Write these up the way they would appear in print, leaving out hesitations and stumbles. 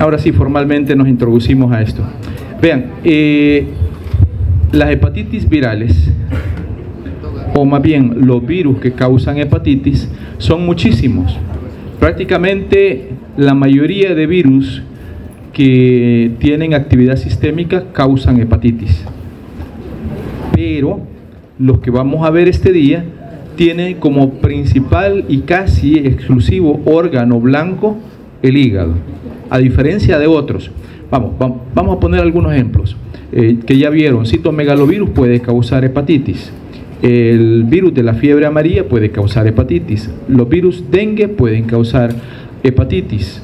Ahora sí, formalmente nos introducimos a esto. Vean, las hepatitis virales, o más bien los virus que causan hepatitis, son muchísimos. Prácticamente la mayoría de virus que tienen actividad sistémica causan hepatitis. Pero los que vamos a ver este día tienen como principal y casi exclusivo órgano blanco el hígado, a diferencia de otros. Vamos a poner algunos ejemplos que ya vieron. Citomegalovirus puede causar hepatitis. El virus de la fiebre amarilla puede causar hepatitis. Los virus dengue pueden causar hepatitis.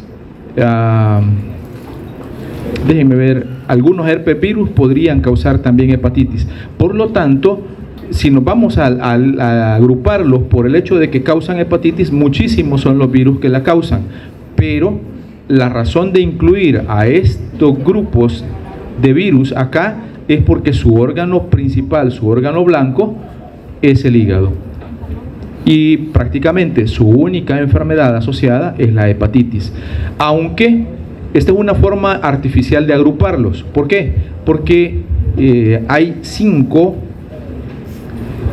Déjenme ver, algunos herpesvirus podrían causar también hepatitis. Por lo tanto, si nos vamos a agruparlos por el hecho de que causan hepatitis, muchísimos son los virus que la causan. Pero la razón de incluir a estos grupos de virus acá es porque su órgano principal, su órgano blanco, es el hígado. Y prácticamente su única enfermedad asociada es la hepatitis. Aunque esta es una forma artificial de agruparlos. ¿Por qué? Porque hay 5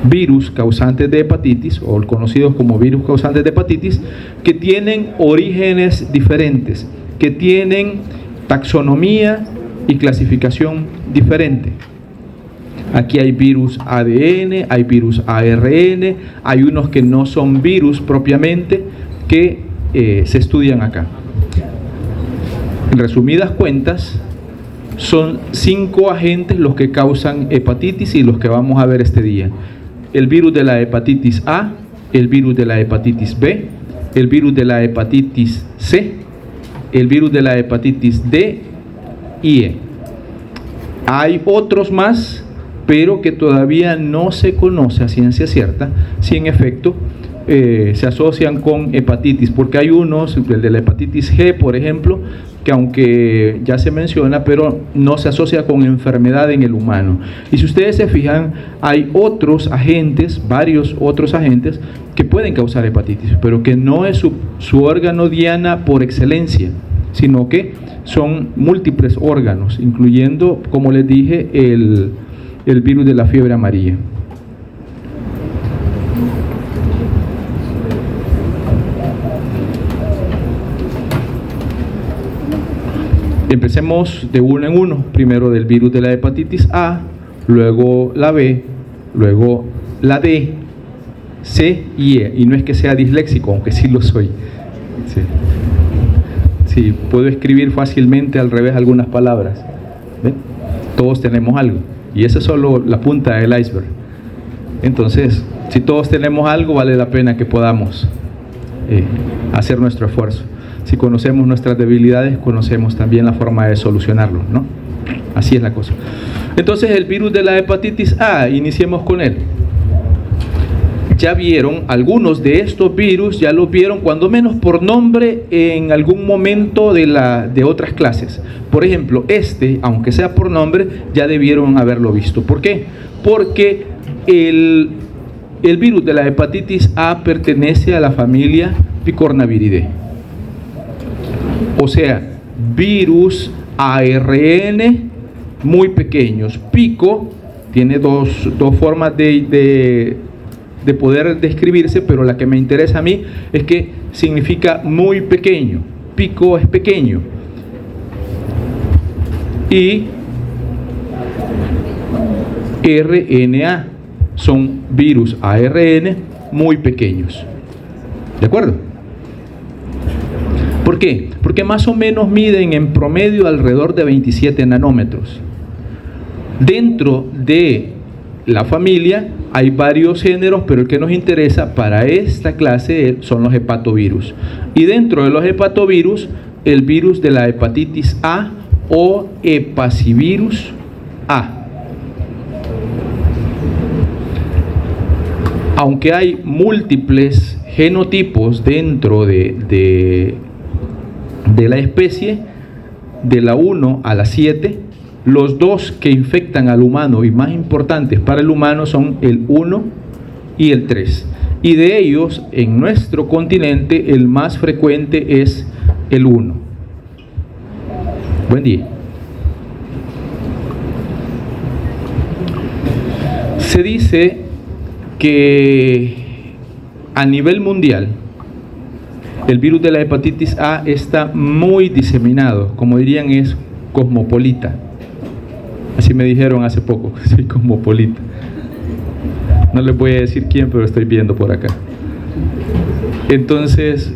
virus causantes de hepatitis, o conocidos como virus causantes de hepatitis, que tienen orígenes diferentes, que tienen taxonomía y clasificación diferente. Aquí hay virus ADN, hay virus ARN, hay unos que no son virus propiamente, que se estudian acá. En resumidas cuentas, son 5 agentes los que causan hepatitis y los que vamos a ver este día. El virus de la hepatitis A, el virus de la hepatitis B, el virus de la hepatitis C, el virus de la hepatitis D y E. Hay otros más, pero que todavía no se conoce a ciencia cierta si en efecto se asocian con hepatitis, porque hay unos, el de la hepatitis G, por ejemplo, que aunque ya se menciona, pero no se asocia con enfermedad en el humano. Y si ustedes se fijan, hay otros agentes, varios otros agentes, que pueden causar hepatitis, pero que no es su órgano diana por excelencia, sino que son múltiples órganos, incluyendo, como les dije, el virus de la fiebre amarilla. Empecemos de uno en uno. Primero del virus de la hepatitis A, luego la B, luego la D, C y E. Y no es que sea disléxico, aunque sí lo soy. Sí, puedo escribir fácilmente al revés algunas palabras. ¿Ven? Todos tenemos algo. Y esa es solo la punta del iceberg. Entonces, si todos tenemos algo, vale la pena que podamos hacer nuestro esfuerzo. Si conocemos nuestras debilidades, conocemos también la forma de solucionarlo, ¿no? Así es la cosa. Entonces, el virus de la hepatitis A, iniciemos con él. Ya vieron, algunos de estos virus ya los vieron cuando menos por nombre en algún momento de otras clases. Por ejemplo, aunque sea por nombre, ya debieron haberlo visto. ¿Por qué? Porque el virus de la hepatitis A pertenece a la familia Picornaviridae. O sea, virus ARN muy pequeños. Pico tiene dos formas de poder describirse, pero la que me interesa a mí es que significa muy pequeño. Pico es pequeño. Y RNA son virus ARN muy pequeños. ¿De acuerdo? ¿Por qué? Porque más o menos miden en promedio alrededor de 27 nanómetros. Dentro de la familia hay varios géneros, pero el que nos interesa para esta clase son los hepatovirus. Y dentro de los hepatovirus, el virus de la hepatitis A o hepacivirus A. Aunque hay múltiples genotipos dentro de la especie, de la 1 a la 7, los 2 que infectan al humano y más importantes para el humano son el 1 y el 3. Y de ellos, en nuestro continente, el más frecuente es el 1. Buen día. Se dice que a nivel mundial el virus de la hepatitis A está muy diseminado, como dirían es cosmopolita. Así me dijeron hace poco, que soy cosmopolita. No les voy a decir quién, pero estoy viendo por acá. Entonces,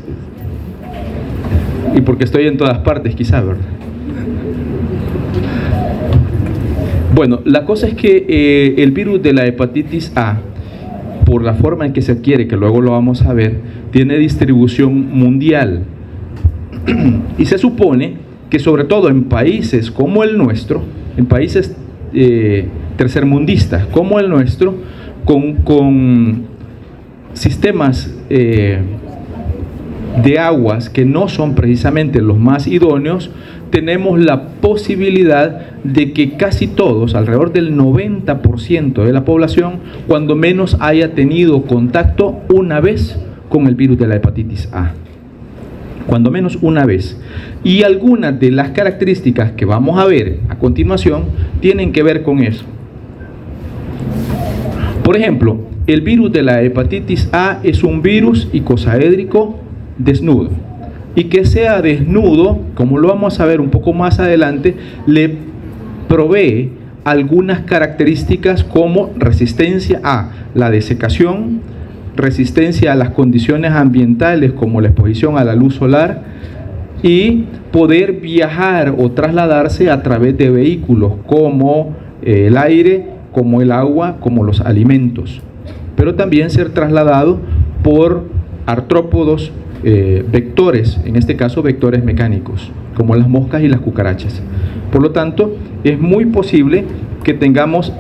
y porque estoy en todas partes quizás, ¿verdad? Bueno, la cosa es que el virus de la hepatitis A, por la forma en que se adquiere, que luego lo vamos a ver, tiene distribución mundial. Y se supone que sobre todo en países como el nuestro, en países tercermundistas como el nuestro, con sistemas de aguas que no son precisamente los más idóneos, tenemos la posibilidad de que casi todos, alrededor del 90% de la población, cuando menos haya tenido contacto una vez con el virus de la hepatitis A. Cuando menos una vez. Y algunas de las características que vamos a ver a continuación tienen que ver con eso. Por ejemplo, el virus de la hepatitis A es un virus icosaédrico desnudo. Y que sea desnudo, como lo vamos a ver un poco más adelante, le provee algunas características como resistencia a la desecación, resistencia a las condiciones ambientales como la exposición a la luz solar y poder viajar o trasladarse a través de vehículos como el aire, como el agua, como los alimentos, pero también ser trasladado por artrópodos, vectores, en este caso vectores mecánicos, como las moscas y las cucarachas. Por lo tanto, es muy posible que tengamos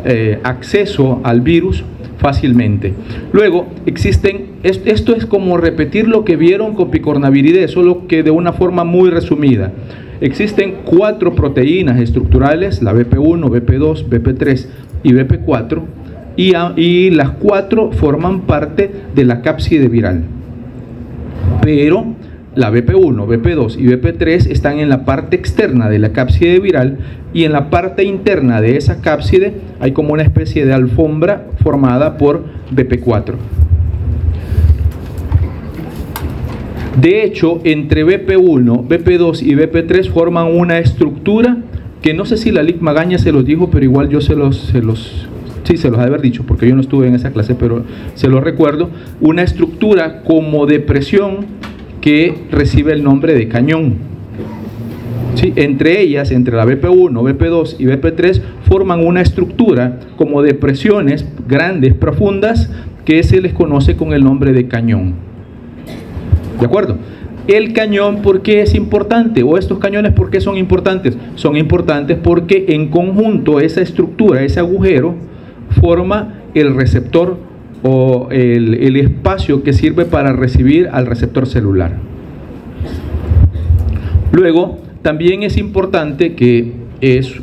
acceso al virus fácilmente. Luego, esto es como repetir lo que vieron con picornaviridae, solo que de una forma muy resumida. Existen 4 proteínas estructurales, la BP1, BP2, BP3 y BP4, y las 4 forman parte de la cápside viral. Pero la BP1, BP2 y BP3 están en la parte externa de la cápside viral, y en la parte interna de esa cápside hay como una especie de alfombra formada por BP4. De hecho, entre BP1, BP2 y BP3 forman una estructura que no sé si la Lic Magaña se los dijo, pero igual yo se los ha de haber dicho, porque yo no estuve en esa clase, pero se lo recuerdo, una estructura como de presión que recibe el nombre de cañón. ¿Sí? Entre ellas, entre la BP1, BP2 y BP3, forman una estructura como de presiones grandes, profundas, que se les conoce con el nombre de cañón. ¿De acuerdo? El cañón, ¿por qué es importante? O estos cañones, ¿por qué son importantes? Son importantes porque en conjunto esa estructura, ese agujero, forma el receptor o el espacio que sirve para recibir al receptor celular. Luego, también es importante que es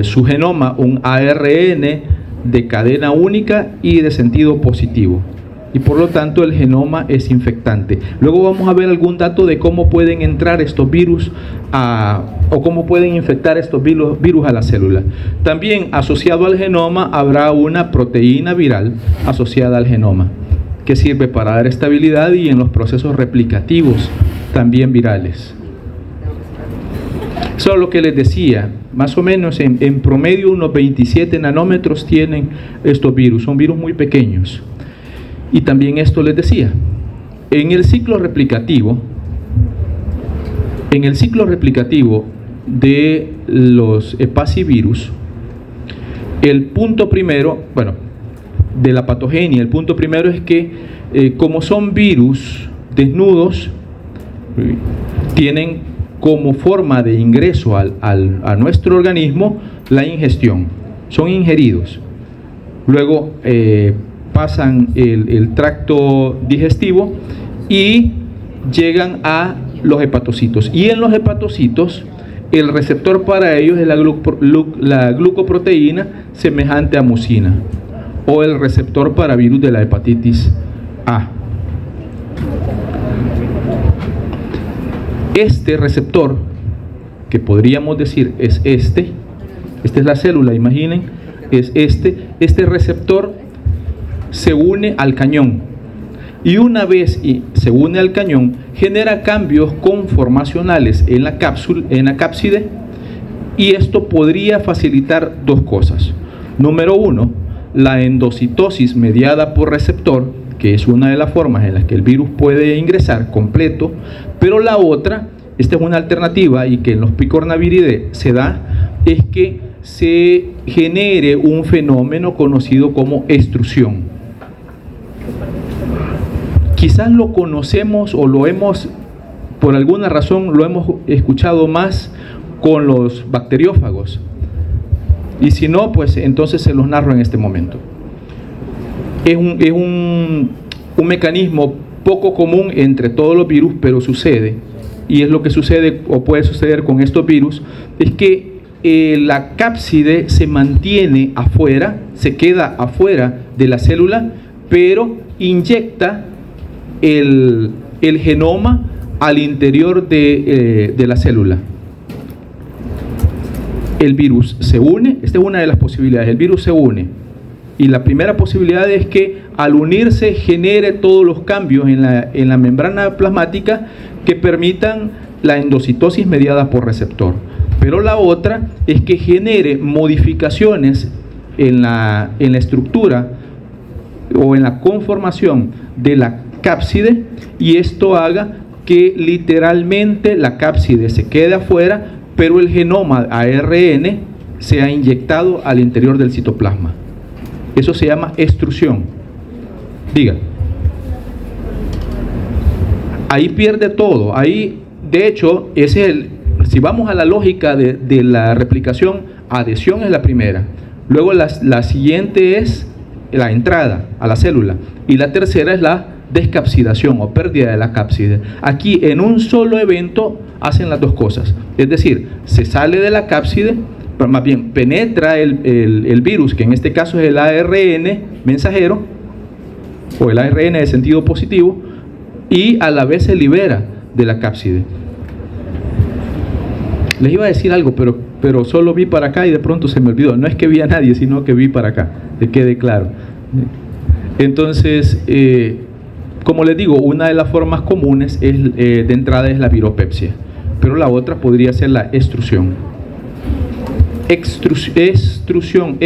su genoma un ARN de cadena única y de sentido positivo, y por lo tanto el genoma es infectante. Luego vamos a ver algún dato de cómo pueden entrar estos virus o cómo pueden infectar estos virus a la célula. También asociado al genoma habrá una proteína viral asociada al genoma, que sirve para dar estabilidad y en los procesos replicativos también virales. Eso es lo que les decía, más o menos en promedio unos 27 nanómetros tienen estos virus, son virus muy pequeños. Y también esto les decía, en el ciclo replicativo de los hepacivirus, el punto primero, de la patogenia, el punto primero es que como son virus desnudos, tienen como forma de ingreso a nuestro organismo la ingestión, son ingeridos. Luego pasan el tracto digestivo y llegan a los hepatocitos. Y en los hepatocitos, el receptor para ellos es la glucoproteína semejante a mucina, o el receptor para virus de la hepatitis A. Este receptor que podríamos decir es esta es la célula, imaginen, es este receptor se une al cañón, y una vez se une al cañón, genera cambios conformacionales en la cápside, y esto podría facilitar dos cosas. Número uno, la endocitosis mediada por receptor, que es una de las formas en las que el virus puede ingresar completo, pero la otra, esta es una alternativa y que en los Picornaviridae se da, es que se genere un fenómeno conocido como extrusión. Quizás lo conocemos o lo hemos, por alguna razón, lo hemos escuchado más con los bacteriófagos. Y si no, pues entonces se los narro en este momento. Es un mecanismo poco común entre todos los virus, pero sucede. Y es lo que sucede o puede suceder con estos virus, es que la cápside se mantiene afuera, se queda afuera de la célula, pero inyecta el genoma al interior de la célula. El virus se une, esta es una de las posibilidades, el virus se une, y la primera posibilidad es que al unirse genere todos los cambios en la membrana plasmática que permitan la endocitosis mediada por receptor. Pero la otra es que genere modificaciones en la estructura o en la conformación de la cápside, y esto haga que literalmente la cápside se quede afuera, pero el genoma ARN sea inyectado al interior del citoplasma. Eso se llama extrusión. Diga. Ahí pierde todo. Ahí, de hecho, si vamos a la lógica de la replicación, adhesión es la primera. Luego la siguiente es la entrada a la célula. Y la tercera es la descapsidación o pérdida de la cápside. Aquí en un solo evento hacen las dos cosas. Es decir, se sale de la cápside, más bien penetra el virus, que en este caso es el ARN mensajero, o el ARN de sentido positivo, y a la vez se libera de la cápside. Les iba a decir algo, pero solo vi para acá y de pronto se me olvidó. No es que vi a nadie, sino que vi para acá, que quede claro. Entonces, como les digo, una de las formas comunes de entrada es la viropepsia, pero la otra podría ser la extrusión. Extrusión.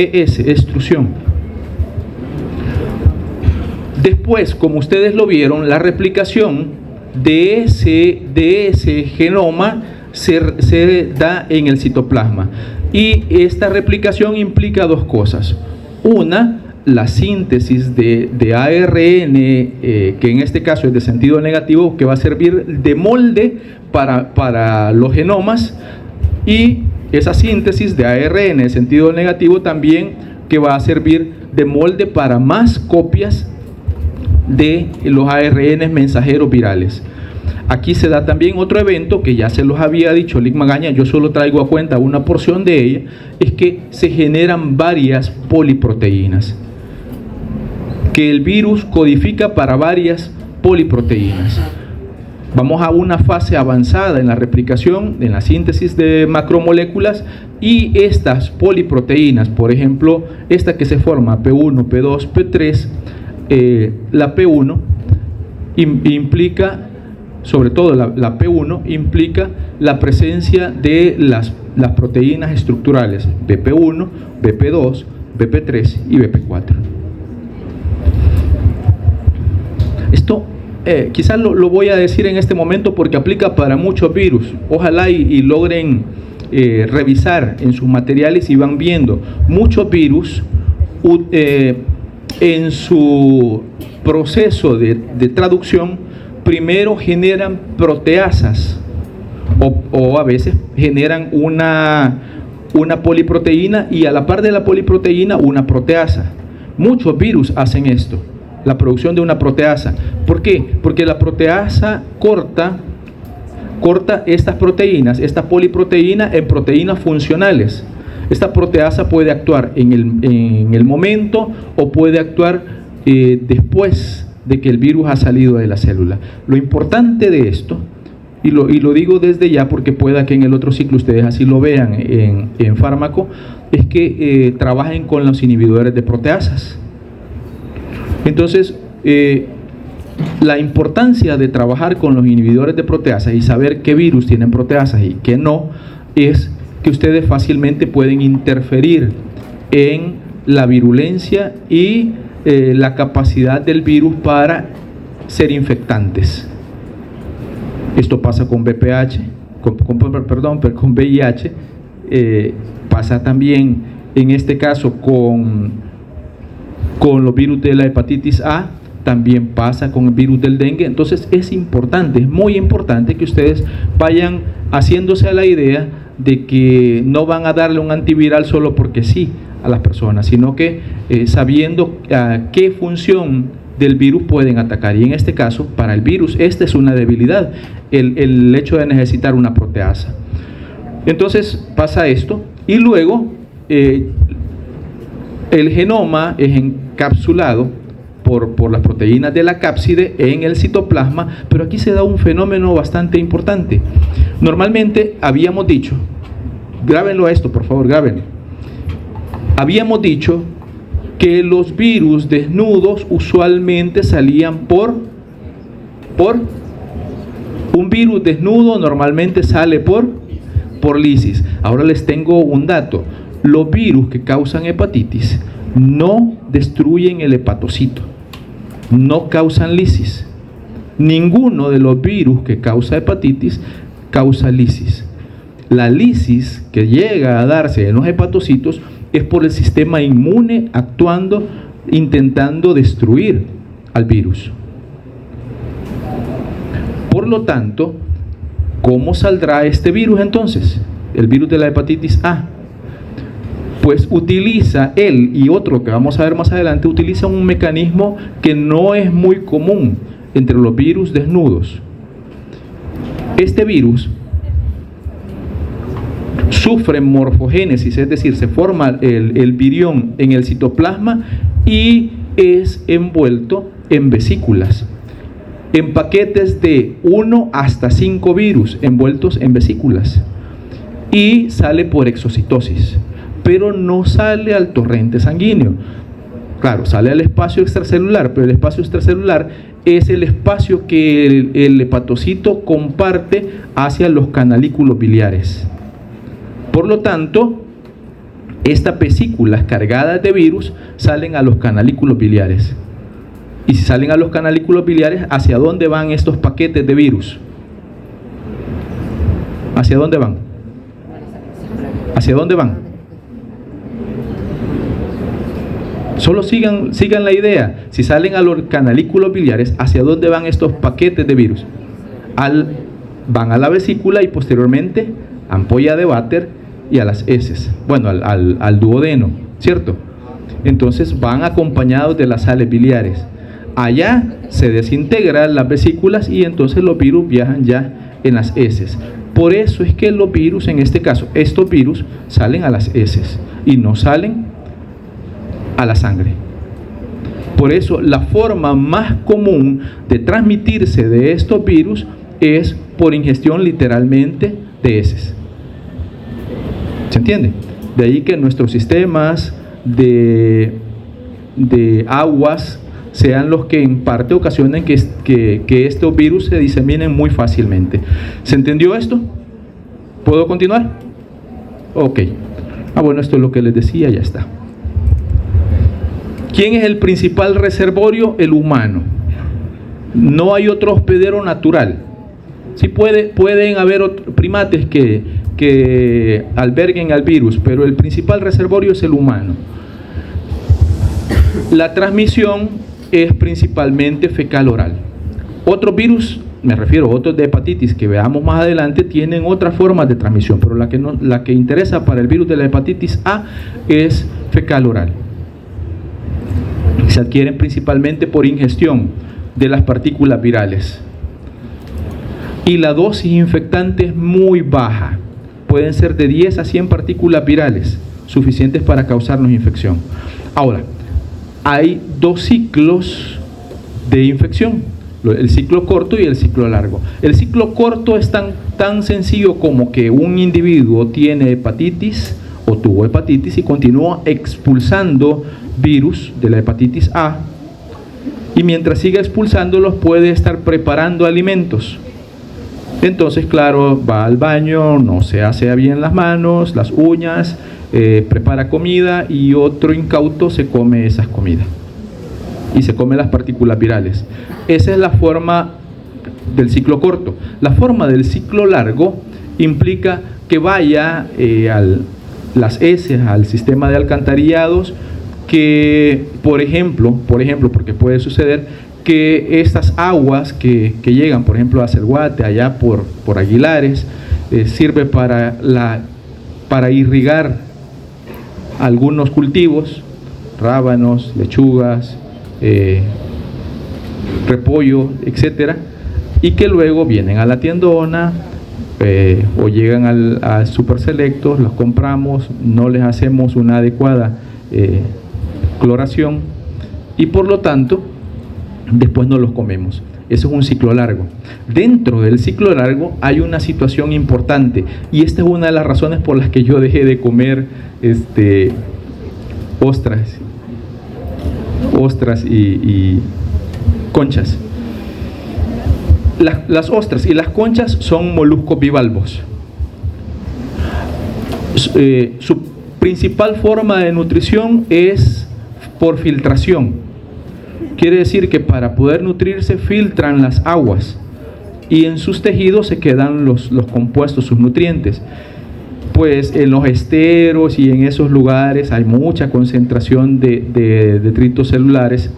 Después, como ustedes lo vieron, la replicación de ese genoma se da en el citoplasma, y esta replicación implica dos cosas. Una, la síntesis de ARN, que en este caso es de sentido negativo, que va a servir de molde para los genomas, y esa síntesis de ARN de sentido negativo también que va a servir de molde para más copias de los ARN mensajeros virales. Aquí se da también otro evento que ya se los había dicho Lic Magaña, yo solo traigo a cuenta una porción de ella, es que se generan varias poliproteínas, que el virus codifica para varias poliproteínas. Vamos a una fase avanzada en la replicación, en la síntesis de macromoléculas, y estas poliproteínas, por ejemplo, esta que se forma P1, P2, P3, la P1 implica, sobre todo la P1, implica la presencia de las proteínas estructurales BP1, BP2, BP3 y BP4. Esto quizás lo voy a decir en este momento porque aplica para muchos virus. Ojalá y logren revisar en sus materiales y van viendo muchos virus en su proceso de traducción. Primero generan proteasas o a veces generan una poliproteína, y a la par de la poliproteína una proteasa. Muchos virus hacen esto, la producción de una proteasa. ¿Por qué? Porque la proteasa corta estas proteínas, esta poliproteína, en proteínas funcionales. Esta proteasa puede actuar en el momento o puede actuar después de que el virus ha salido de la célula. Lo importante de esto y lo digo desde ya porque pueda que en el otro ciclo ustedes así lo vean en fármaco, es que trabajen con los inhibidores de proteasas. Entonces, la importancia de trabajar con los inhibidores de proteasas y saber qué virus tienen proteasas y qué no, es que ustedes fácilmente pueden interferir en la virulencia y la capacidad del virus para ser infectantes. Esto pasa con VPH, con VIH, pasa también en este caso con los virus de la hepatitis A, también pasa con el virus del dengue. Entonces es importante, es muy importante que ustedes vayan haciéndose a la idea de que no van a darle un antiviral solo porque sí a las personas, sino que sabiendo qué función del virus pueden atacar. Y en este caso, para el virus, esta es una debilidad, el hecho de necesitar una proteasa. Entonces pasa esto, y luego el genoma es encapsulado por las proteínas de la cápside en el citoplasma, pero aquí se da un fenómeno bastante importante. Normalmente habíamos dicho, grábenlo esto, por favor, grábenlo. Habíamos dicho que los virus desnudos usualmente salían por un virus desnudo normalmente sale por lisis. Ahora les tengo un dato. Los virus que causan hepatitis no destruyen el hepatocito, no causan lisis. Ninguno de los virus que causa hepatitis causa lisis. La lisis que llega a darse en los hepatocitos es por el sistema inmune actuando, intentando destruir al virus. Por lo tanto, ¿cómo saldrá este virus entonces? El virus de la hepatitis A. Pues utiliza él y otro que vamos a ver más adelante, utiliza un mecanismo que no es muy común entre los virus desnudos. Este virus sufre morfogénesis, es decir, se forma el virión en el citoplasma y es envuelto en vesículas, en paquetes de 1 hasta 5 virus envueltos en vesículas, y sale por exocitosis, pero no sale al torrente sanguíneo. Claro, sale al espacio extracelular, pero el espacio extracelular es el espacio que el hepatocito comparte hacia los canalículos biliares. Por lo tanto, estas vesículas cargadas de virus salen a los canalículos biliares. Y si salen a los canalículos biliares, ¿hacia dónde van estos paquetes de virus? ¿Hacia dónde van? ¿Hacia dónde van? Solo sigan la idea. Si salen a los canalículos biliares, ¿hacia dónde van estos paquetes de virus? Van a la vesícula y posteriormente ampolla de váter y a las heces, bueno, al duodeno, ¿cierto? Entonces van acompañados de las sales biliares. Allá se desintegran las vesículas y entonces los virus viajan ya en las heces. Por eso es que los virus, en este caso, estos virus salen a las heces y no salen a la sangre. Por eso la forma más común de transmitirse de estos virus es por ingestión literalmente de heces. ¿Se entiende? De ahí que nuestros sistemas de aguas sean los que en parte ocasionen que estos virus se diseminen muy fácilmente. ¿Se entendió esto? ¿Puedo continuar? Ok. Bueno, esto es lo que les decía, ya está. ¿Quién es el principal reservorio? El humano. No hay otro hospedero natural. Sí pueden haber primates que alberguen al virus, pero el principal reservorio es el humano. La transmisión es principalmente fecal-oral. Otros virus, me refiero a otros de hepatitis que veamos más adelante, tienen otras formas de transmisión, pero la que interesa para el virus de la hepatitis A es fecal-oral. Se adquieren principalmente por ingestión de las partículas virales. Y la dosis infectante es muy baja. Pueden ser de 10 a 100 partículas virales, suficientes para causarnos infección. Ahora, hay 2 ciclos de infección. el ciclo corto y el ciclo largo. El ciclo corto es tan sencillo como que un individuo tiene hepatitis o tuvo hepatitis y continúa expulsando virus de la hepatitis A, y mientras siga expulsándolos puede estar preparando alimentos. Entonces, claro, va al baño, no se hace bien las manos, las uñas, prepara comida y otro incauto se come esas comidas y se come las partículas virales. Esa es la forma del ciclo corto. La forma del ciclo largo implica que vaya las heces al sistema de alcantarillados, que por ejemplo, porque puede suceder que estas aguas que llegan, por ejemplo, a Celguate, allá por Aguilares, sirve para irrigar algunos cultivos, rábanos, lechugas, repollo, etcétera, y que luego vienen a la tiendona o llegan al Super Selectos, los compramos, no les hacemos una adecuada cloración y por lo tanto después no los comemos. Eso es un ciclo largo. Dentro del ciclo largo hay una situación importante, y esta es una de las razones por las que yo dejé de comer ostras y conchas. Las ostras y las conchas son moluscos bivalvos. Su principal forma de nutrición es por filtración. Quiere decir que para poder nutrirse filtran las aguas y en sus tejidos se quedan los compuestos, sus nutrientes. Pues en los esteros y en esos lugares hay mucha concentración de detritos celulares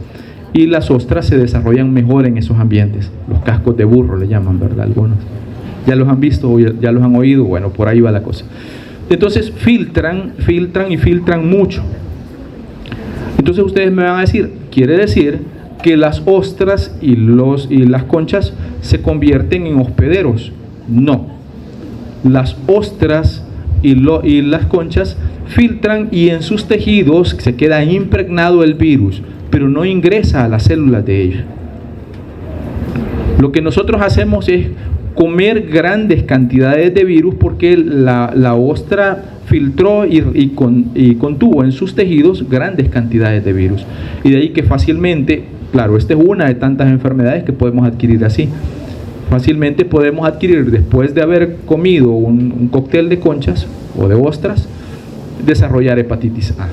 y las ostras se desarrollan mejor en esos ambientes. Los cascos de burro le llaman, ¿verdad? Algunos ya los han visto o ya los han oído. Bueno, por ahí va la cosa. Entonces filtran mucho. Entonces ustedes me van a decir, ¿quiere decir que las ostras y las conchas se convierten en hospederos? No. Las ostras y las conchas filtran y en sus tejidos se queda impregnado el virus, pero no ingresa a las células de ellos. Lo que nosotros hacemos es comer grandes cantidades de virus porque la ostra filtró y contuvo en sus tejidos grandes cantidades de virus. Y de ahí que fácilmente, claro, esta es una de tantas enfermedades que podemos adquirir así. Fácilmente podemos adquirir, después de haber comido un cóctel de conchas o de ostras, desarrollar hepatitis A.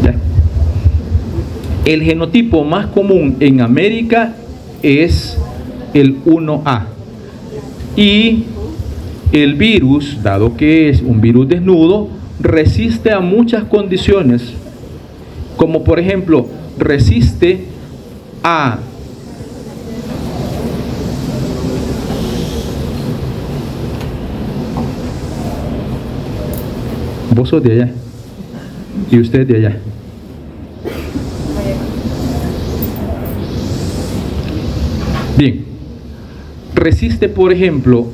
¿Ya? El genotipo más común en América es el 1A. Y el virus, dado que es un virus desnudo, resiste a muchas condiciones, como por ejemplo, resiste a vos sos de allá y usted de allá. Bien, resiste por ejemplo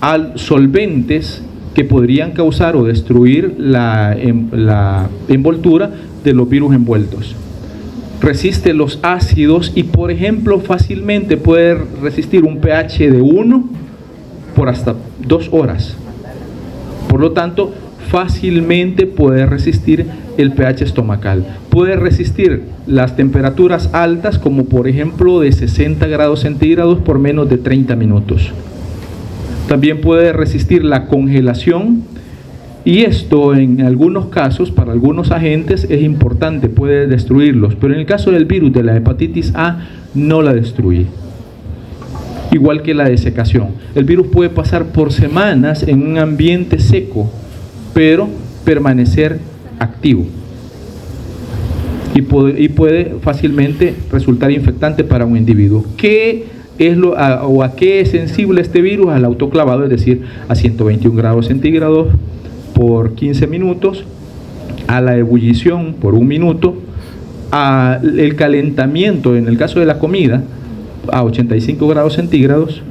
a solventes que podrían causar o destruir la envoltura de los virus envueltos. Resiste los ácidos y por ejemplo fácilmente puede resistir un pH de 1 por hasta 2 horas. Por lo tanto, fácilmente puede resistir el pH estomacal. Puede resistir las temperaturas altas, como por ejemplo de 60 grados centígrados por menos de 30 minutos. También puede resistir la congelación, y esto en algunos casos, para algunos agentes es importante, puede destruirlos, pero en el caso del virus de la hepatitis A no la destruye. Igual que la desecación. El virus puede pasar por semanas en un ambiente seco, pero permanecer activo. Y puede fácilmente resultar infectante para un individuo. ¿Qué es a qué es sensible este virus? Al autoclavado, es decir, a 121 grados centígrados por 15 minutos, a la ebullición por 1 minuto, al calentamiento, en el caso de la comida, a 85 grados centígrados,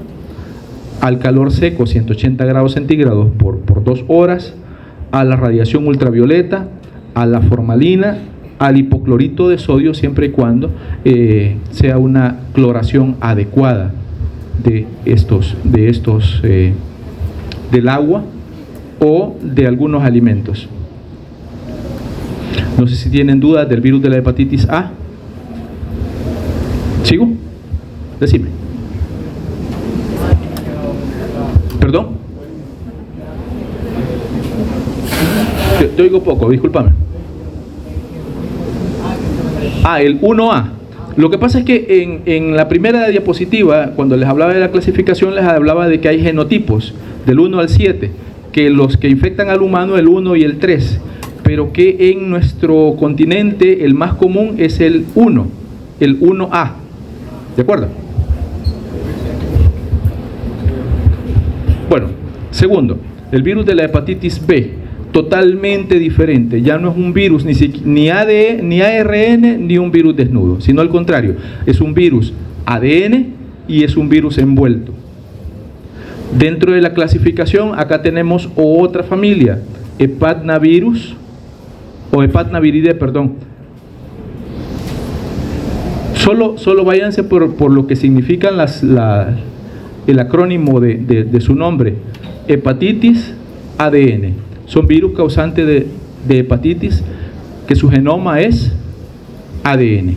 al calor seco, 180 grados centígrados por 2 horas, a la radiación ultravioleta, a la formalina al hipoclorito de sodio siempre y cuando sea una cloración adecuada del agua o de algunos alimentos. No sé si tienen dudas del virus de la hepatitis A. ¿Sigo? Decime. ¿Perdón? Te oigo poco, discúlpame. El 1A. Lo que pasa es que en la primera diapositiva, cuando les hablaba de la clasificación, les hablaba de que hay genotipos, del 1 al 7, que los que infectan al humano, el 1 y el 3, pero que en nuestro continente el más común es el 1, el 1A. ¿De acuerdo? Bueno, segundo, el virus de la hepatitis B, totalmente diferente. Ya no es un virus ni ARN ni un virus desnudo, sino al contrario, es un virus ADN y es un virus envuelto. Dentro de la clasificación, acá tenemos otra familia, hepatnavirus, o hepatnaviridae, perdón. Solo váyanse por lo que significan el acrónimo de su nombre, hepatitis ADN. Son virus causantes de hepatitis que su genoma es ADN.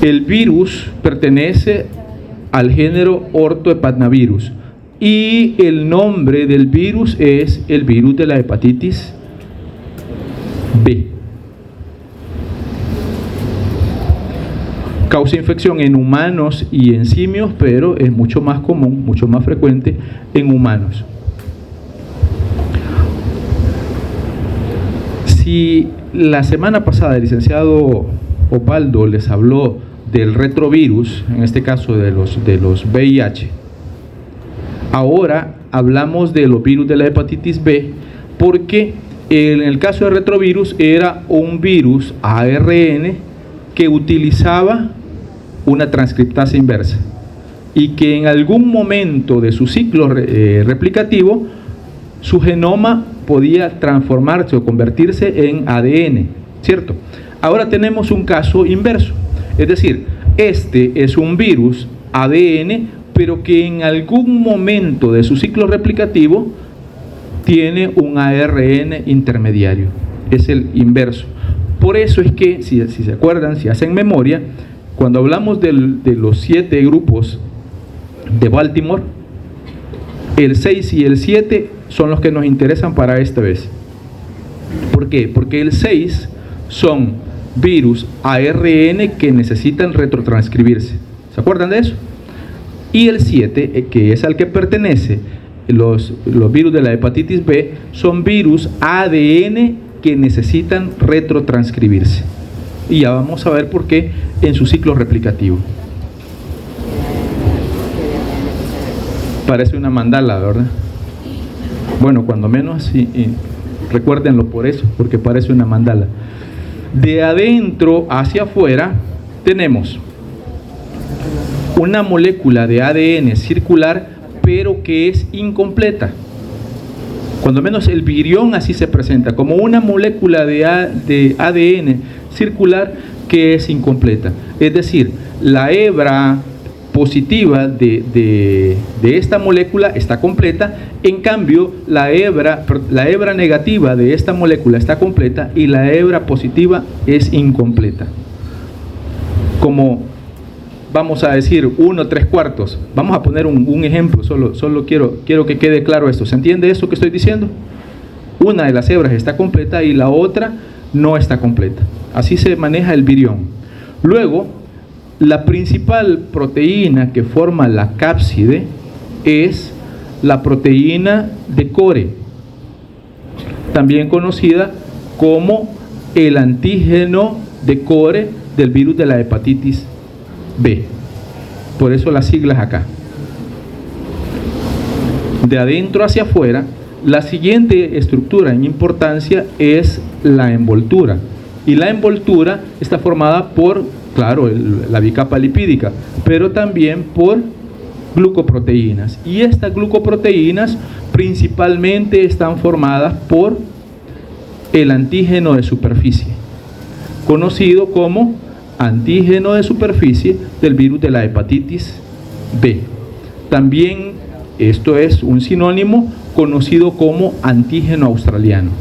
El virus pertenece al género Orthohepatnavirus y el nombre del virus es el virus de la hepatitis B. Causa infección en humanos y en simios, pero es mucho más común, mucho más frecuente en humanos. Si la semana pasada el licenciado Opaldo les habló del retrovirus, en este caso de los VIH, ahora hablamos de los virus de la hepatitis B, porque en el caso del retrovirus era un virus ARN que utilizaba una transcriptasa inversa y que en algún momento de su ciclo replicativo su genoma podía transformarse o convertirse en ADN, ¿cierto? Ahora tenemos un caso inverso, es decir, este es un virus ADN, pero que en algún momento de su ciclo replicativo tiene un ARN intermediario, es el inverso. Por eso es que, si se acuerdan, si hacen memoria, cuando hablamos de los 7 grupos de Baltimore, el 6 y el 7 son los que nos interesan para esta vez. ¿Por qué? Porque el 6 son virus ARN que necesitan retrotranscribirse. ¿Se acuerdan de eso? Y el 7, que es al que pertenece los virus de la hepatitis B, son virus ADN que necesitan retrotranscribirse. Y ya vamos a ver por qué en su ciclo replicativo. Parece una mandala, ¿verdad? Bueno, cuando menos, recuérdenlo por eso, porque parece una mandala. De adentro hacia afuera tenemos una molécula de ADN circular, pero que es incompleta. Cuando menos el virión así se presenta, como una molécula de ADN circular que es incompleta. Es decir, la hebra positiva de esta molécula está completa, en cambio la hebra negativa de esta molécula está completa y la hebra positiva es incompleta. Como vamos a decir 1/3. Vamos a poner un ejemplo, solo quiero que quede claro esto. ¿Se entiende eso que estoy diciendo? Una de las hebras está completa y la otra no está completa. Así se maneja el virión. Luego, la principal proteína que forma la cápside es la proteína de core, también conocida como el antígeno de core del virus de la hepatitis B. Por eso las siglas acá. De adentro hacia afuera, la siguiente estructura en importancia es la envoltura. Y la envoltura está formada por, claro, la bicapa lipídica, pero también por glucoproteínas. Y estas glucoproteínas principalmente están formadas por el antígeno de superficie, conocido como antígeno de superficie del virus de la hepatitis B. También esto es un sinónimo conocido como antígeno australiano.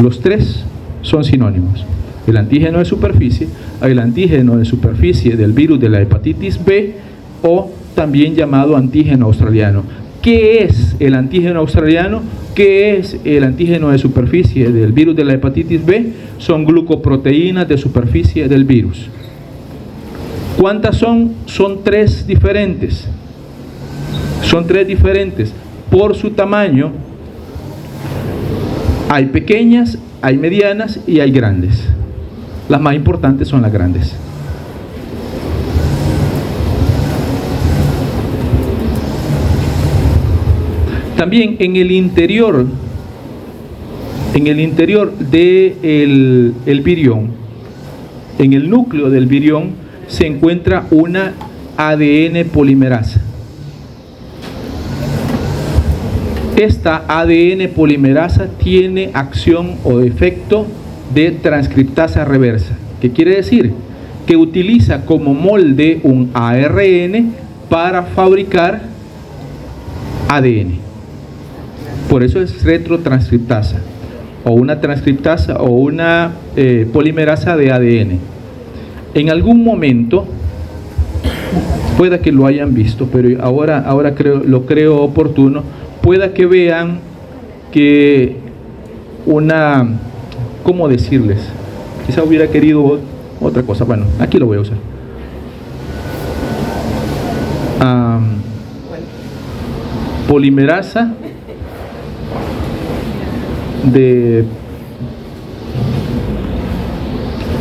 Los tres son sinónimos. El antígeno de superficie, el antígeno de superficie del virus de la hepatitis B, o también llamado antígeno australiano. ¿Qué es el antígeno australiano? ¿Qué es el antígeno de superficie del virus de la hepatitis B? Son glucoproteínas de superficie del virus. ¿Cuántas son? Son tres diferentes. Son tres diferentes. Por su tamaño, hay pequeñas, hay medianas y hay grandes. Las más importantes son las grandes. También en el interior del virión, en el núcleo del virión, se encuentra una ADN polimerasa. Esta ADN polimerasa tiene acción o efecto de transcriptasa reversa. ¿Qué quiere decir? Que utiliza como molde un ARN para fabricar ADN. Por eso es retrotranscriptasa, o una transcriptasa o una polimerasa de ADN. En algún momento, pueda que lo hayan visto, pero ahora lo creo oportuno, pueda que vean que ¿cómo decirles? Quizá hubiera querido otra cosa. Bueno, aquí lo voy a usar. Polimerasa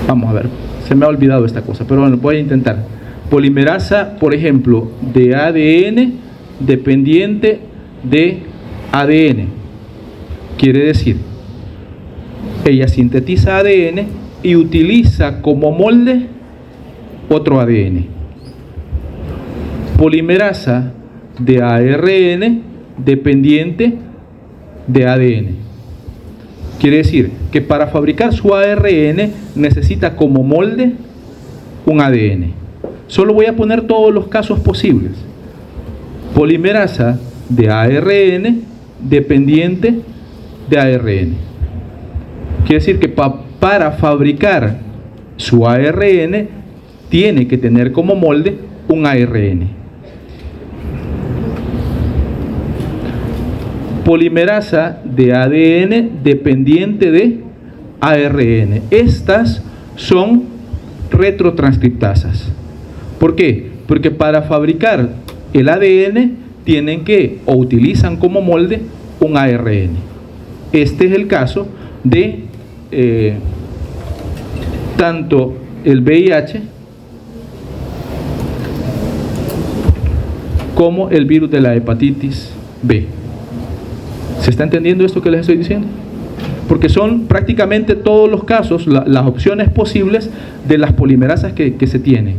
vamos a ver, se me ha olvidado esta cosa, pero bueno, voy a intentar. Polimerasa, por ejemplo, de ADN dependiente de ADN. Quiere decir, ella sintetiza ADN y utiliza como molde otro ADN. Polimerasa de ARN dependiente de ADN. Quiere decir que para fabricar su ARN necesita como molde un ADN. Solo voy a poner todos los casos posibles. Polimerasa de ARN dependiente de ARN. Quiere decir que para fabricar su ARN tiene que tener como molde un ARN. Polimerasa de ADN dependiente de ARN. Estas son retrotranscriptasas. ¿Por qué? Porque para fabricar el ADN tienen que o utilizan como molde un ARN. Este es el caso de tanto el VIH como el virus de la hepatitis B. ¿Se está entendiendo esto que les estoy diciendo? Porque son prácticamente todos los casos, las opciones posibles de las polimerasas que se tienen.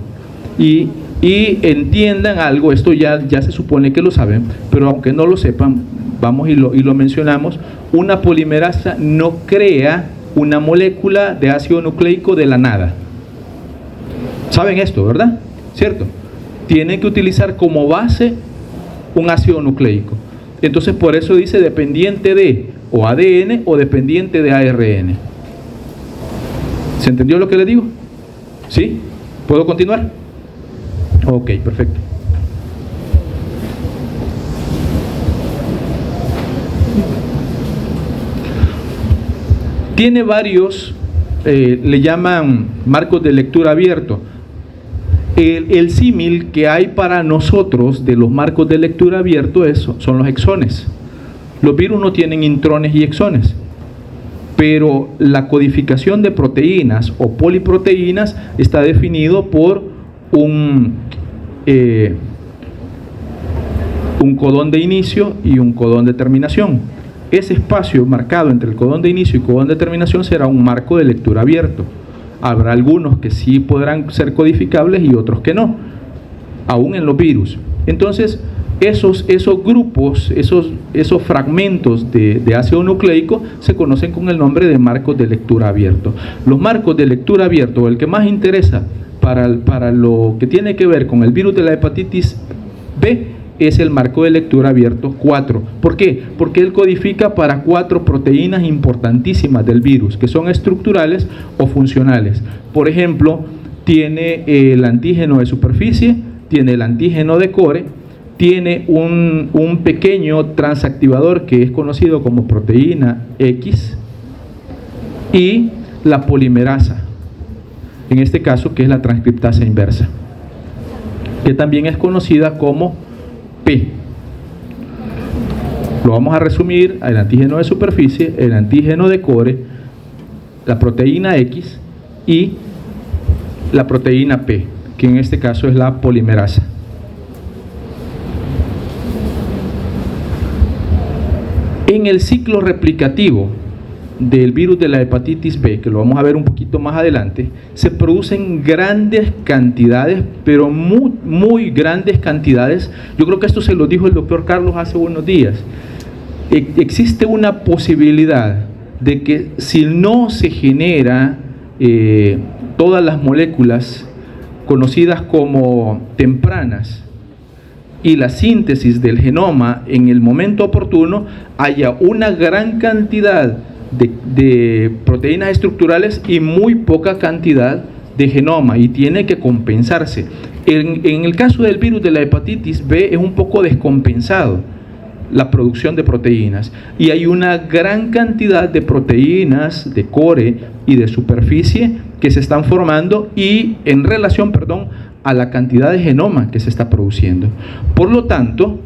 Y entiendan algo, esto ya se supone que lo saben, pero aunque no lo sepan, vamos y lo mencionamos. Una polimerasa no crea una molécula de ácido nucleico de la nada. ¿Saben esto, verdad? ¿Cierto? Tienen que utilizar como base un ácido nucleico. Entonces por eso dice dependiente de o ADN o dependiente de ARN. ¿Se entendió lo que le digo? ¿Sí? ¿Puedo continuar? Ok, perfecto. Tiene varios, le llaman marcos de lectura abierto. El símil que hay para nosotros de los marcos de lectura abierto son los exones. Los virus no tienen intrones y exones, pero la codificación de proteínas o poliproteínas está definido por un codón de inicio y un codón de terminación. Ese espacio marcado entre el codón de inicio y codón de terminación será un marco de lectura abierto. Habrá algunos que sí podrán ser codificables y otros que no, aún en los virus. Entonces, esos grupos, esos fragmentos de ácido nucleico se conocen con el nombre de marcos de lectura abierto. Los marcos de lectura abierto, el que más interesa para lo que tiene que ver con el virus de la hepatitis B, es el marco de lectura abierto 4. ¿Por qué? Porque él codifica para 4 proteínas importantísimas del virus, que son estructurales o funcionales. Por ejemplo, tiene el antígeno de superficie, tiene el antígeno de core, tiene un pequeño transactivador que es conocido como proteína X, y la polimerasa, en este caso que es la transcriptasa inversa, que también es conocida como P. Lo vamos a resumir: el antígeno de superficie, el antígeno de core, la proteína X y la proteína P, que en este caso es la polimerasa. En el ciclo replicativo del virus de la hepatitis B, que lo vamos a ver un poquito más adelante, se producen grandes cantidades, pero muy grandes cantidades. Yo creo que esto se lo dijo el doctor Carlos hace unos días. Existe una posibilidad de que si no se genera todas las moléculas conocidas como tempranas y la síntesis del genoma en el momento oportuno, haya una gran cantidad de proteínas estructurales y muy poca cantidad de genoma, y tiene que compensarse. En el caso del virus de la hepatitis B es un poco descompensado la producción de proteínas, y hay una gran cantidad de proteínas de core y de superficie que se están formando, y en relación, a la cantidad de genoma que se está produciendo. Por lo tanto,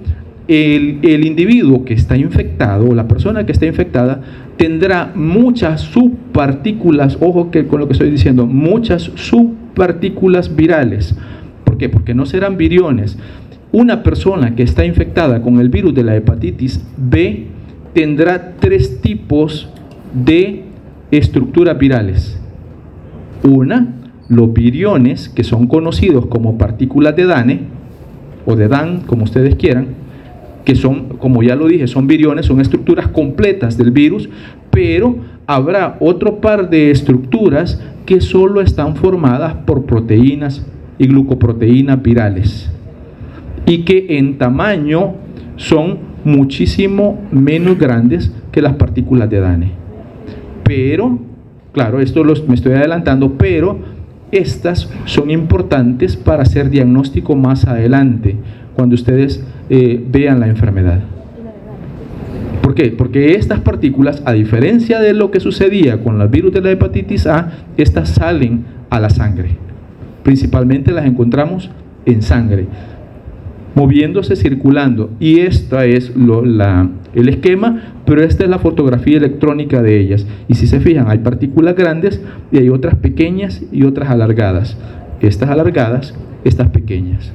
el individuo que está infectado, o la persona que está infectada, tendrá muchas subpartículas, ojo que con lo que estoy diciendo, muchas subpartículas virales. ¿Por qué? Porque no serán viriones. Una persona que está infectada con el virus de la hepatitis B tendrá 3 tipos de estructuras virales. Una, los viriones, que son conocidos como partículas de Dane, o de Dan, como ustedes quieran, que son, como ya lo dije, son viriones, son estructuras completas del virus, pero habrá otro par de estructuras que solo están formadas por proteínas y glucoproteínas virales, y que en tamaño son muchísimo menos grandes que las partículas de Dane. Pero, claro, esto me estoy adelantando, pero estas son importantes para hacer diagnóstico más adelante, cuando ustedes vean la enfermedad. ¿Por qué? Porque estas partículas, a diferencia de lo que sucedía con los virus de la hepatitis A, estas salen a la sangre. Principalmente las encontramos en sangre, moviéndose, circulando, y esta es el esquema, pero esta es la fotografía electrónica de ellas. Y si se fijan, hay partículas grandes y hay otras pequeñas y otras alargadas. Estas alargadas, estas pequeñas,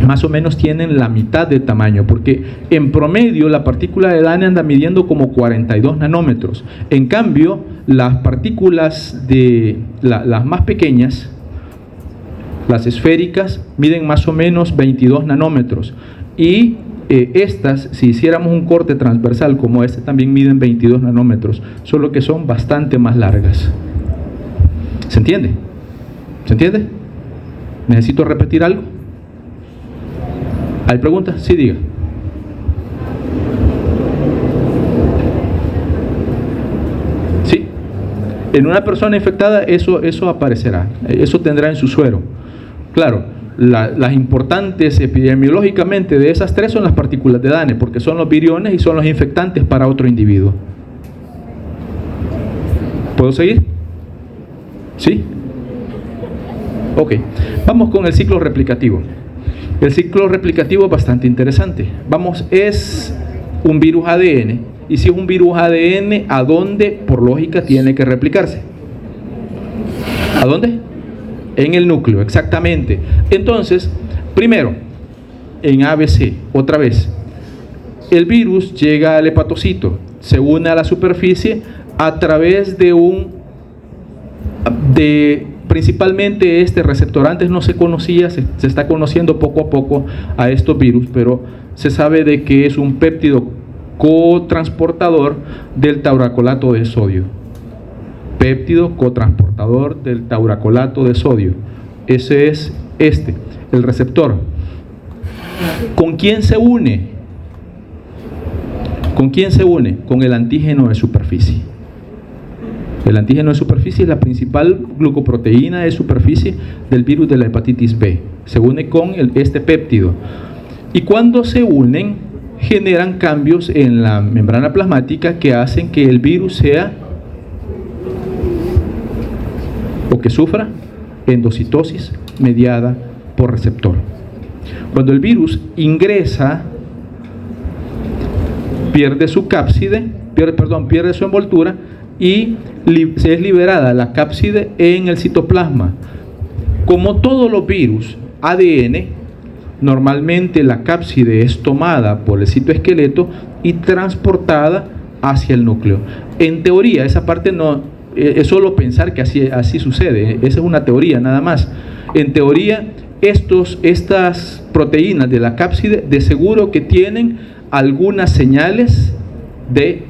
más o menos tienen la mitad del tamaño, porque en promedio la partícula de Dane anda midiendo como 42 nanómetros. En cambio, las partículas las más pequeñas, las esféricas, miden más o menos 22 nanómetros, y estas, si hiciéramos un corte transversal como este, también miden 22 nanómetros, solo que son bastante más largas. ¿Se entiende? ¿Se entiende? ¿Necesito repetir algo? ¿Hay preguntas? Sí, diga. Sí. En una persona infectada eso aparecerá, eso tendrá en su suero. Claro, las importantes epidemiológicamente de esas 3 son las partículas de Dane, porque son los viriones y son los infectantes para otro individuo. ¿Puedo seguir? ¿Sí? Ok, vamos con el ciclo replicativo. El ciclo replicativo es bastante interesante. Es un virus ADN, y si es un virus ADN, ¿a dónde por lógica tiene que replicarse? ¿A dónde? En el núcleo, exactamente. Entonces, primero, en ABC, otra vez, el virus llega al hepatocito, se une a la superficie a través de Principalmente este receptor, antes no se conocía, se está conociendo poco a poco a estos virus, pero se sabe de que es un péptido cotransportador del tauracolato de sodio. Péptido cotransportador del tauracolato de sodio. Ese es el receptor. ¿Con quién se une? ¿Con quién se une? Con el antígeno de superficie. El antígeno de superficie es la principal glucoproteína de superficie del virus de la hepatitis B. Se une con este péptido. Y cuando se unen, generan cambios en la membrana plasmática que hacen que el virus sea o que sufra endocitosis mediada por receptor. Cuando el virus ingresa, pierde su cápside, pierde su envoltura y se es liberada la cápside en el citoplasma. Como todos los virus ADN, normalmente la cápside es tomada por el citoesqueleto y transportada hacia el núcleo. En teoría, esa parte no es solo pensar que así sucede, esa es una teoría nada más. En teoría, estas proteínas de la cápside de seguro que tienen algunas señales de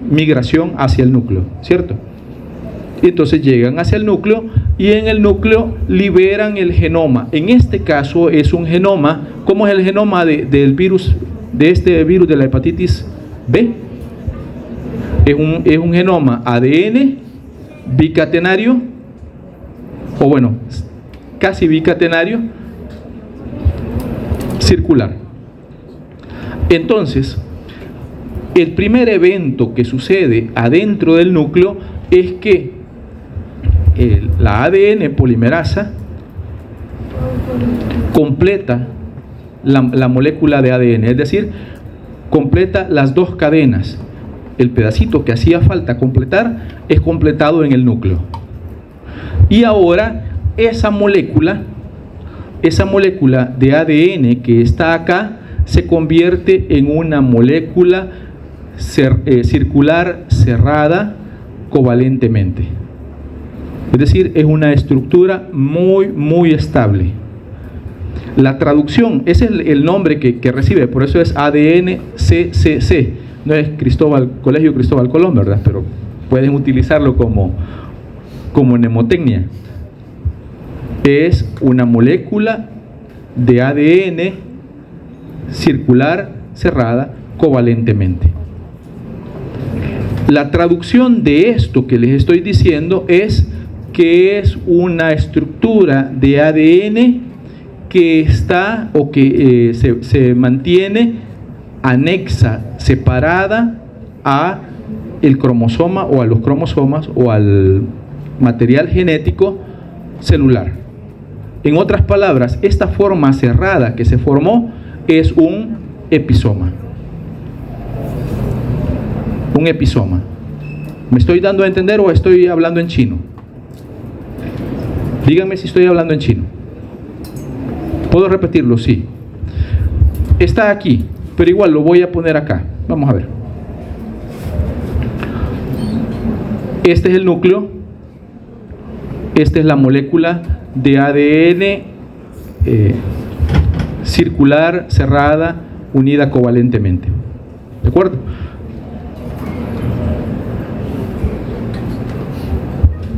migración hacia el núcleo, ¿cierto? Y entonces llegan hacia el núcleo y en el núcleo liberan el genoma. En este caso es un genoma. ¿Cómo es el genoma del virus, de este virus de la hepatitis B? Es un genoma ADN bicatenario, o bueno, casi bicatenario, circular. Entonces, el primer evento que sucede adentro del núcleo es que la ADN polimerasa completa la molécula de ADN, es decir, completa las dos cadenas. El pedacito que hacía falta completar es completado en el núcleo. Y ahora esa molécula de ADN que está acá se convierte en una molécula circular cerrada covalentemente. Es decir, es una estructura muy estable. La traducción, ese es el nombre que recibe, por eso es ADN-CCC. No es Colegio Cristóbal Colón, ¿verdad? Pero pueden utilizarlo como mnemotecnia. Es una molécula de ADN circular cerrada covalentemente. La traducción de esto que les estoy diciendo es que es una estructura de ADN que está o que se mantiene anexa, separada a el cromosoma o a los cromosomas o al material genético celular. En otras palabras, esta forma cerrada que se formó es un episoma. Un episoma. ¿Me estoy dando a entender o estoy hablando en chino? Díganme si estoy hablando en chino. ¿Puedo repetirlo? Sí. Está aquí, pero igual lo voy a poner acá. Vamos a ver. Este es el núcleo. Esta es la molécula de ADN circular, cerrada, unida covalentemente. ¿De acuerdo?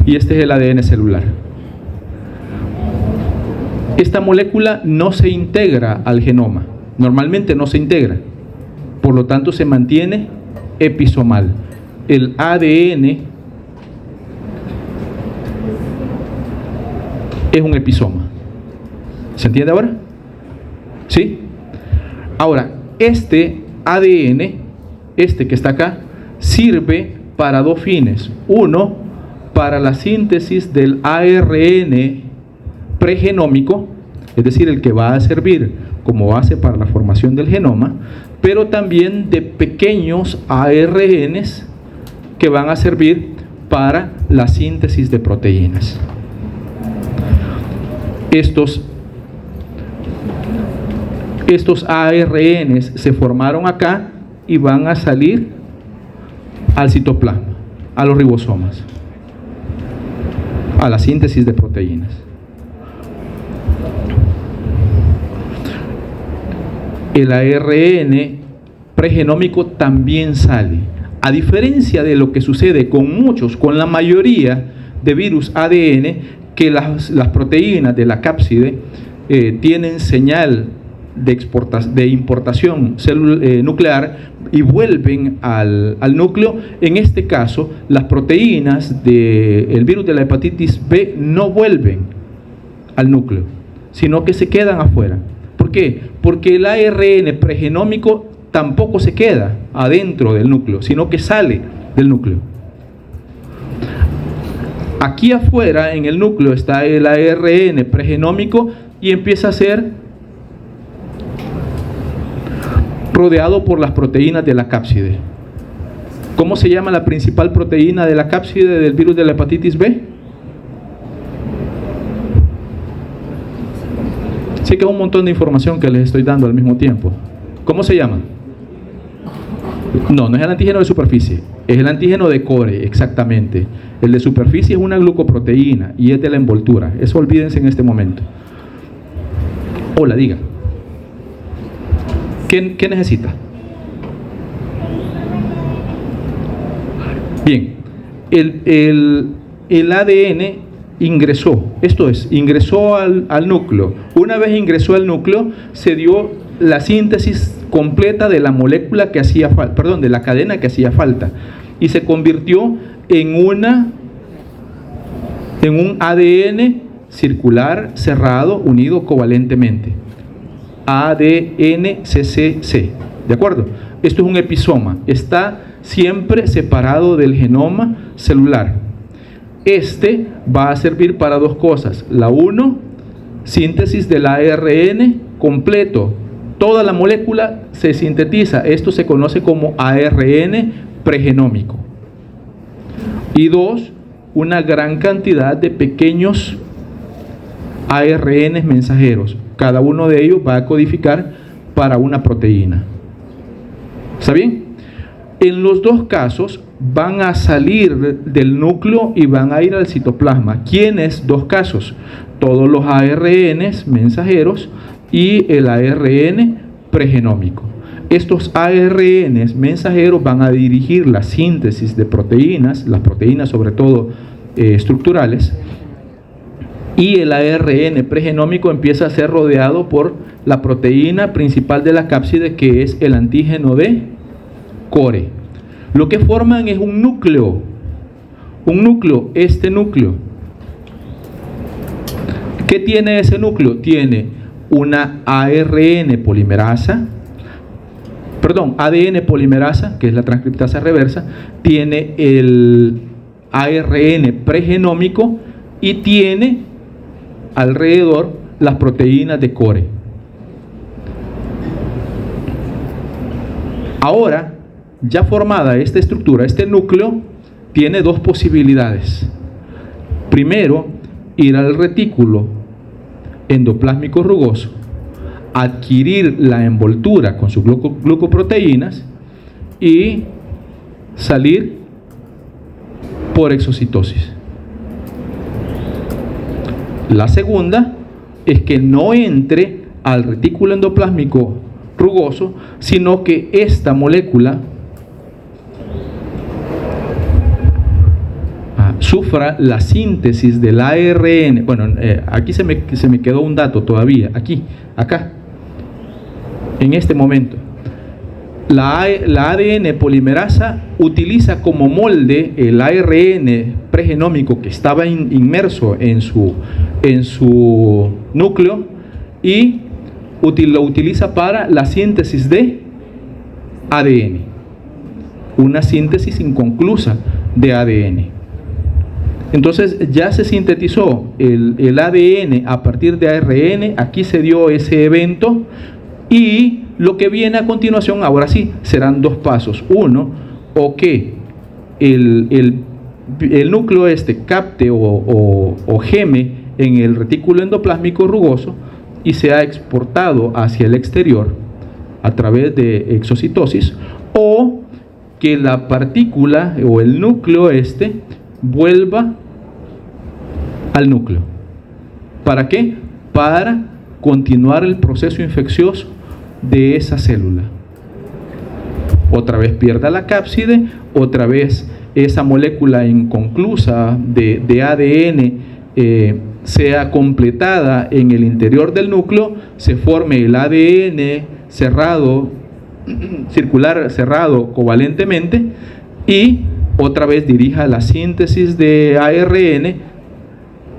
Y este es el ADN celular. Esta molécula no se integra al genoma. Normalmente no se integra. Por lo tanto, se mantiene episomal. El ADN es un episoma. ¿Se entiende ahora? ¿Sí? Ahora, este ADN, este que está acá, sirve para dos fines. Uno, para la síntesis del ARN pregenómico, es decir, el que va a servir como base para la formación del genoma, pero también de pequeños ARNs que van a servir para la síntesis de proteínas. Estos ARNs se formaron acá y van a salir al citoplasma, a los ribosomas. a la síntesis de proteínas. El ARN pregenómico también sale. A diferencia de lo que sucede con la mayoría de virus ADN, que las proteínas de la cápside tienen señal de importación nuclear y vuelven al núcleo. En este caso, las proteínas del virus de la hepatitis B no vuelven al núcleo, sino que se quedan afuera. ¿Por qué? Porque el ARN pregenómico tampoco se queda adentro del núcleo, sino que sale del núcleo. Aquí afuera, en el núcleo, está el ARN pregenómico y empieza a ser rodeado por las proteínas de la cápside. ¿Cómo se llama la principal proteína de la cápside del virus de la hepatitis B? Sí que es un montón de información que les estoy dando al mismo tiempo. ¿Cómo se llama? No es el antígeno de superficie, es el antígeno de core, exactamente. El de superficie es una glucoproteína y es de la envoltura. Eso olvídense en este momento. Hola, diga. ¿Qué necesita? Bien, el ADN ingresó al núcleo. Una vez ingresó al núcleo, se dio la síntesis completa de la molécula que hacía falta, perdón, de la cadena que hacía falta, y se convirtió en un ADN circular cerrado unido covalentemente. ADN-CCC, ¿de acuerdo? Esto es un episoma, está siempre separado del genoma celular. Este va a servir para dos cosas. La uno, síntesis del ARN completo. Toda la molécula se sintetiza. Esto se conoce como ARN pregenómico. Y dos, una gran cantidad de pequeños ARN mensajeros. Cada uno de ellos va a codificar para una proteína. ¿Está bien? En los dos casos van a salir del núcleo y van a ir al citoplasma. ¿Quiénes? Dos casos. Todos los ARN mensajeros y el ARN pregenómico. Estos ARN mensajeros van a dirigir la síntesis de proteínas, las proteínas sobre todo estructurales, y el ARN pregenómico empieza a ser rodeado por la proteína principal de la cápside, que es el antígeno de core. Lo que forman es un núcleo. Este núcleo. ¿Qué tiene ese núcleo? Tiene una ADN polimerasa, que es la transcriptasa reversa, tiene el ARN pregenómico y tiene alrededor las proteínas de core. Ahora, ya formada esta estructura, este núcleo tiene dos posibilidades. Primero, ir al retículo endoplásmico rugoso, adquirir la envoltura con sus glucoproteínas y salir por exocitosis. La segunda es que no entre al retículo endoplásmico rugoso, sino que esta molécula sufra la síntesis del ARN. Bueno, aquí se me quedó un dato todavía, acá, en este momento. La ADN polimerasa utiliza como molde el ARN pregenómico que estaba inmerso en su núcleo y lo utiliza para la síntesis de ADN, una síntesis inconclusa de ADN. Entonces ya se sintetizó el ADN a partir de ARN, aquí se dio ese evento, y lo que viene a continuación, ahora sí, serán dos pasos. Uno, o que el núcleo capte o geme en el retículo endoplásmico rugoso y sea exportado hacia el exterior a través de exocitosis, o que la partícula o el núcleo vuelva al núcleo. ¿Para qué? Para continuar el proceso infeccioso de esa célula. Otra vez pierda la cápside, otra vez esa molécula inconclusa de ADN sea completada en el interior del núcleo, se forme el ADN cerrado, circular cerrado covalentemente, y otra vez dirija la síntesis de ARN,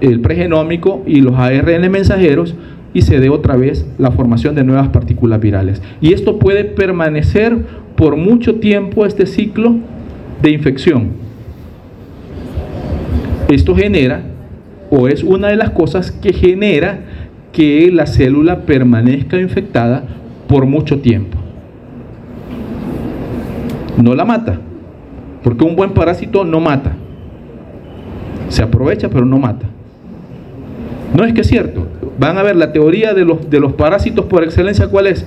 el pregenómico y los ARN mensajeros, y se dé otra vez la formación de nuevas partículas virales. Y esto puede permanecer por mucho tiempo, este ciclo de infección. Esto genera, o es una de las cosas que genera que la célula permanezca infectada por mucho tiempo. No la mata, porque un buen parásito no mata. Se aprovecha, pero no mata. No es que es cierto. Van a ver, la teoría de los parásitos por excelencia, ¿cuál es?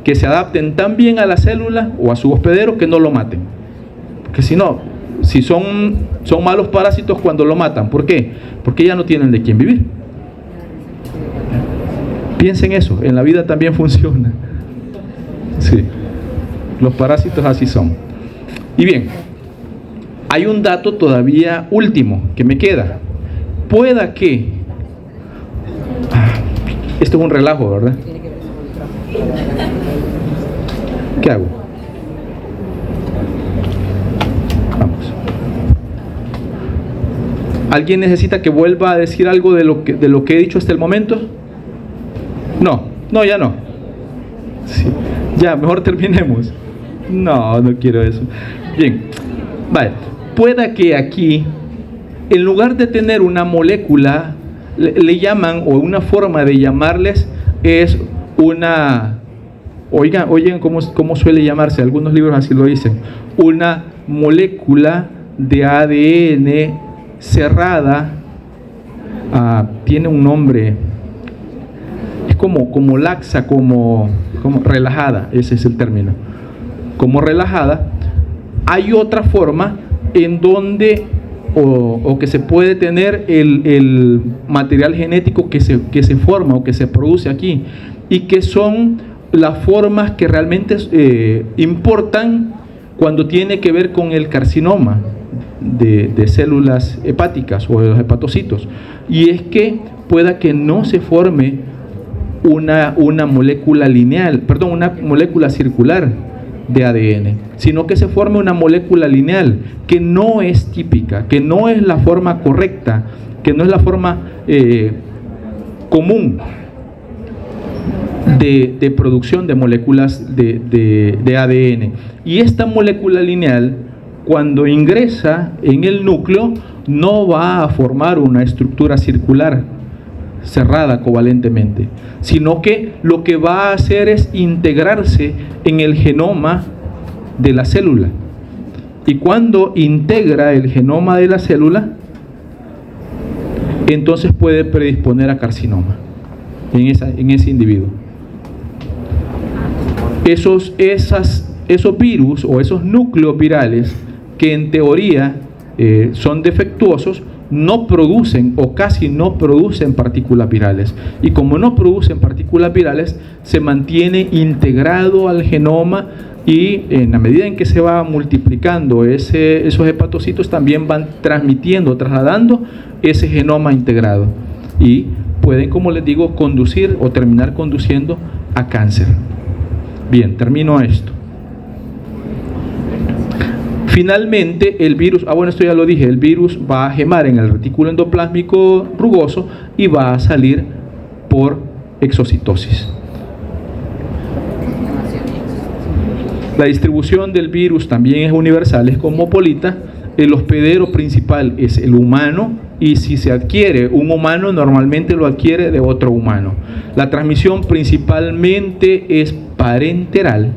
Que se adapten tan bien a la célula o a su hospedero que no lo maten. Porque si no, si son malos parásitos cuando lo matan. ¿Por qué? Porque ya no tienen de quién vivir. Piensen eso, en la vida también funciona. Sí, los parásitos así son. Y bien, hay un dato todavía último que me queda. Pueda que... esto es un relajo, ¿verdad? ¿Qué hago? Vamos. ¿Alguien necesita que vuelva a decir algo de lo que he dicho hasta el momento? No, ya no. Sí. Ya, mejor terminemos. No quiero eso. Bien, vale. Pueda que aquí, en lugar de tener una molécula, le llaman, o una forma de llamarles es una, oigan cómo suele llamarse, algunos libros así lo dicen, una molécula de ADN cerrada, tiene un nombre, es como laxa, como relajada, ese es el término, como relajada. Hay otra forma en donde o que se puede tener el material genético que se forma o que se produce aquí, y que son las formas que realmente importan cuando tiene que ver con el carcinoma de células hepáticas o de los hepatocitos, y es que pueda que no se forme una molécula lineal, perdón, una molécula circular de ADN, sino que se forme una molécula lineal que no es típica, que no es la forma correcta, que no es la forma común de producción de moléculas de ADN. Y esta molécula lineal, cuando ingresa en el núcleo, no va a formar una estructura circular cerrada covalentemente, sino que lo que va a hacer es integrarse en el genoma de la célula. Y cuando integra el genoma de la célula, entonces puede predisponer a carcinoma en ese individuo. Esos virus o esos núcleos virales que en teoría son defectuosos, no producen o casi no producen partículas virales, y como no producen partículas virales, se mantiene integrado al genoma, y en la medida en que se va multiplicando esos hepatocitos, también van trasladando ese genoma integrado, y pueden, como les digo, conducir o terminar conduciendo a cáncer. Bien, termino esto. Finalmente, el virus, esto ya lo dije, el virus va a gemar en el retículo endoplásmico rugoso y va a salir por exocitosis. La distribución del virus también es universal, es cosmopolita. El hospedero principal es el humano, y si se adquiere un humano, normalmente lo adquiere de otro humano. La transmisión principalmente es parenteral,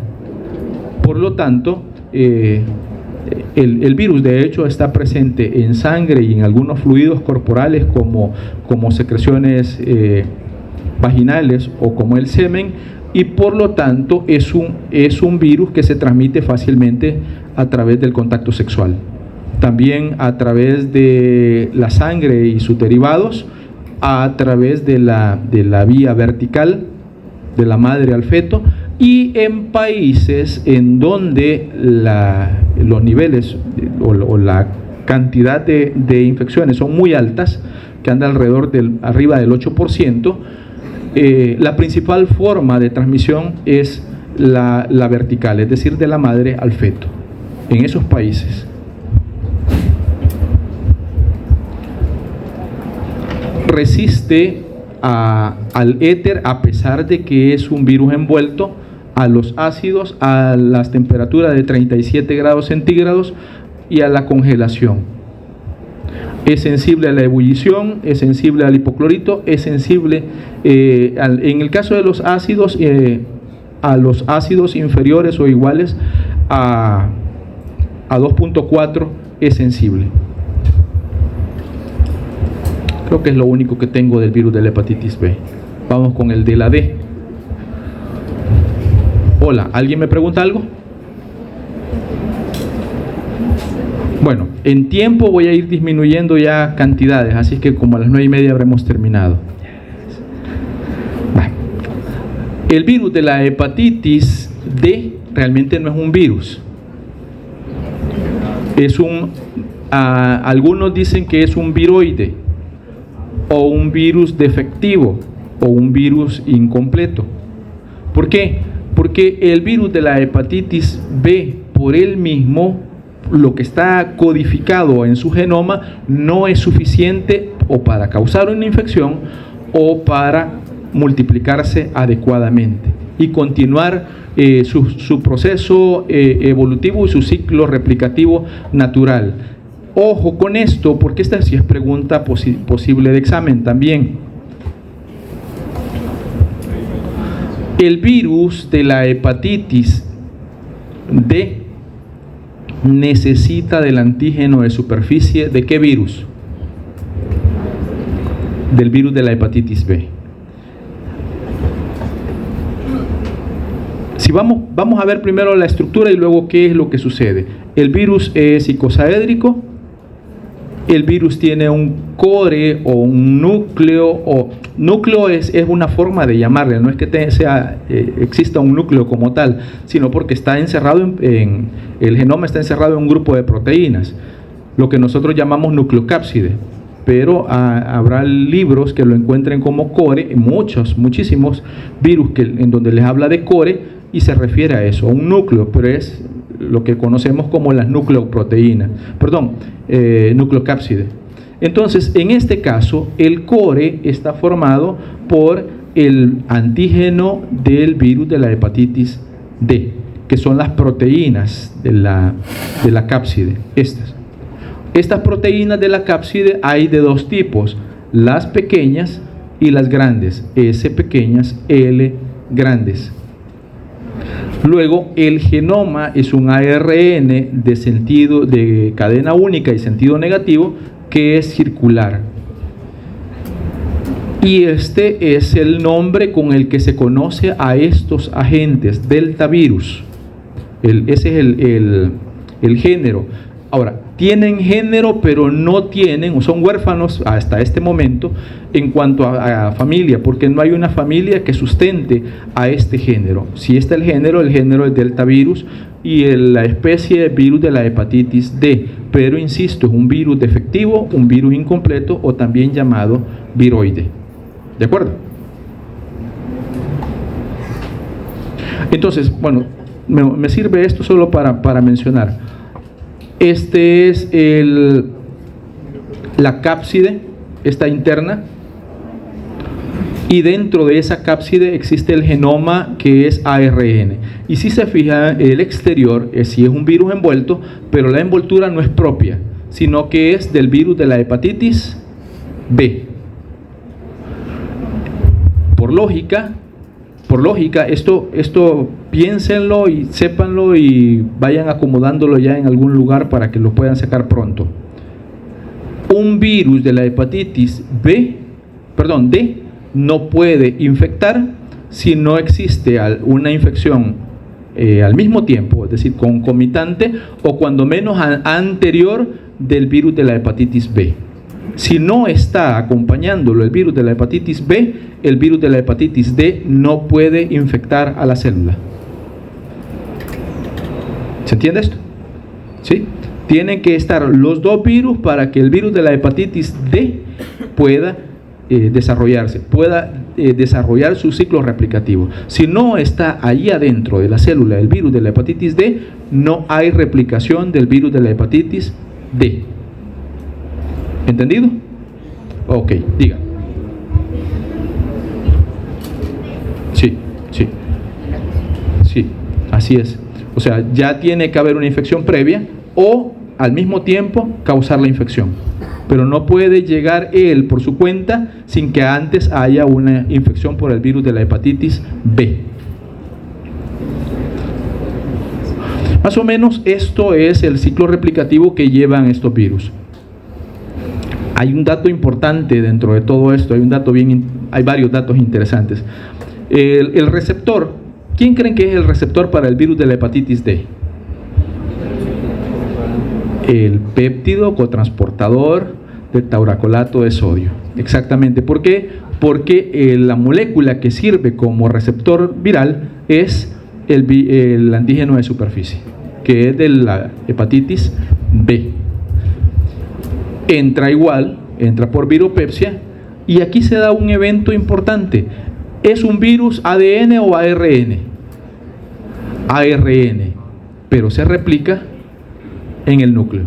por lo tanto, el virus de hecho está presente en sangre y en algunos fluidos corporales como secreciones vaginales o como el semen, y por lo tanto es un virus que se transmite fácilmente a través del contacto sexual. también a través de la sangre y sus derivados, a través de la vía vertical de la madre al feto, y en países en donde los niveles o la cantidad de infecciones son muy altas, que anda arriba del 8%, la principal forma de transmisión es la vertical, es decir, de la madre al feto, en esos países. Resiste al éter, a pesar de que es un virus envuelto, a los ácidos, a las temperaturas de 37 grados centígrados y a la congelación. Es sensible a la ebullición, es sensible al hipoclorito, es sensible, en el caso de los ácidos, a los ácidos inferiores o iguales a 2.4 es sensible. Creo que es lo único que tengo del virus de la hepatitis B. Vamos con el de la D. Hola, ¿alguien me pregunta algo? Bueno, en tiempo voy a ir disminuyendo ya cantidades, así que como a las 9:30 habremos terminado. El virus de la hepatitis D realmente no es un virus. Algunos dicen que es un viroide, o un virus defectivo, o un virus incompleto. ¿Por qué? Porque el virus de la hepatitis B, por él mismo, lo que está codificado en su genoma, no es suficiente o para causar una infección o para multiplicarse adecuadamente y continuar su proceso evolutivo y su ciclo replicativo natural. Ojo con esto, porque esta sí es pregunta posible de examen también. El virus de la hepatitis D necesita del antígeno de superficie. ¿De qué virus? Del virus de la hepatitis B. Si vamos a ver primero la estructura y luego qué es lo que sucede. El virus es icosaédrico. El virus tiene un core o un núcleo, o núcleo es una forma de llamarle, no es que exista un núcleo como tal, sino porque está encerrado el genoma está encerrado en un grupo de proteínas, lo que nosotros llamamos nucleocápside, pero habrá libros que lo encuentren como core, muchísimos virus en donde les habla de core y se refiere a eso, a un núcleo, pero es lo que conocemos como las nucleoproteínas, nucleocápside. Entonces, en este caso, el core está formado por el antígeno del virus de la hepatitis D, que son las proteínas de la cápside. Estas proteínas de la cápside hay de dos tipos, las pequeñas y las grandes, S pequeñas, L grandes. Luego, el genoma es un ARN de cadena única y sentido negativo que es circular. Y este es el nombre con el que se conoce a estos agentes, deltavirus. Ese es el género. Ahora, tienen género, pero no tienen, o son huérfanos hasta este momento en cuanto a familia, porque no hay una familia que sustente a este género. Si está el género es deltavirus y la especie de virus de la hepatitis D, pero insisto, es un virus defectivo, un virus incompleto o también llamado viroide. ¿De acuerdo? Entonces, bueno, me sirve esto solo para mencionar. Este es la cápside, esta interna, y dentro de esa cápside existe el genoma que es ARN. Y si se fija, el exterior sí es un virus envuelto, pero la envoltura no es propia, sino que es del virus de la hepatitis B. Por lógica, esto piénsenlo y sépanlo y vayan acomodándolo ya en algún lugar para que lo puedan sacar pronto. Un virus de la hepatitis D no puede infectar si no existe una infección al mismo tiempo, es decir, concomitante o cuando menos anterior del virus de la hepatitis B. Si no está acompañándolo el virus de la hepatitis B, el virus de la hepatitis D no puede infectar a la célula. ¿Se entiende esto? ¿Sí? Tienen que estar los dos virus para que el virus de la hepatitis D pueda desarrollarse, pueda desarrollar su ciclo replicativo. Si no está ahí adentro de la célula el virus de la hepatitis D, no hay replicación del virus de la hepatitis D. ¿Entendido? Ok, diga. Sí, así es. O sea, ya tiene que haber una infección previa o al mismo tiempo causar la infección. Pero no puede llegar él por su cuenta sin que antes haya una infección por el virus de la hepatitis B. Más o menos esto es el ciclo replicativo que llevan estos virus. Hay un dato importante dentro de todo esto, hay varios datos interesantes. El receptor, ¿quién creen que es el receptor para el virus de la hepatitis D? El péptido cotransportador de tauracolato de sodio. Exactamente. ¿Por qué? Porque la molécula que sirve como receptor viral es el antígeno de superficie, que es de la hepatitis B. Entra por viropepsia, y aquí se da un evento importante. ¿Es un virus ADN o ARN? ARN, pero se replica en el núcleo.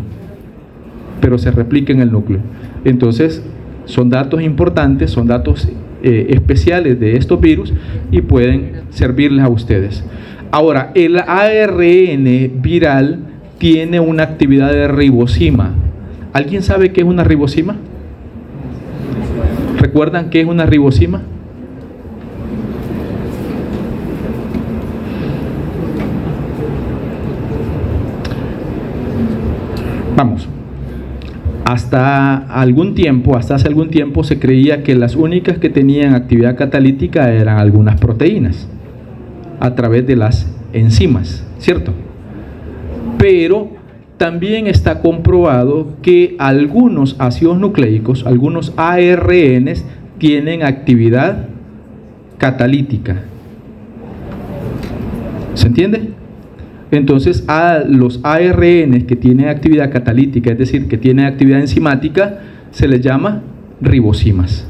Entonces, son datos importantes, son datos especiales de estos virus y pueden servirles a ustedes. Ahora, el ARN viral tiene una actividad de ribosima. ¿Alguien sabe qué es una ribosima? ¿Recuerdan qué es una ribosima? Vamos. Hasta hace algún tiempo se creía que las únicas que tenían actividad catalítica eran algunas proteínas a través de las enzimas, ¿cierto? Pero también está comprobado que algunos ácidos nucleicos, algunos ARNs, tienen actividad catalítica. ¿Se entiende? Entonces, a los ARNs que tienen actividad catalítica, es decir, que tienen actividad enzimática, se les llama ribosimas.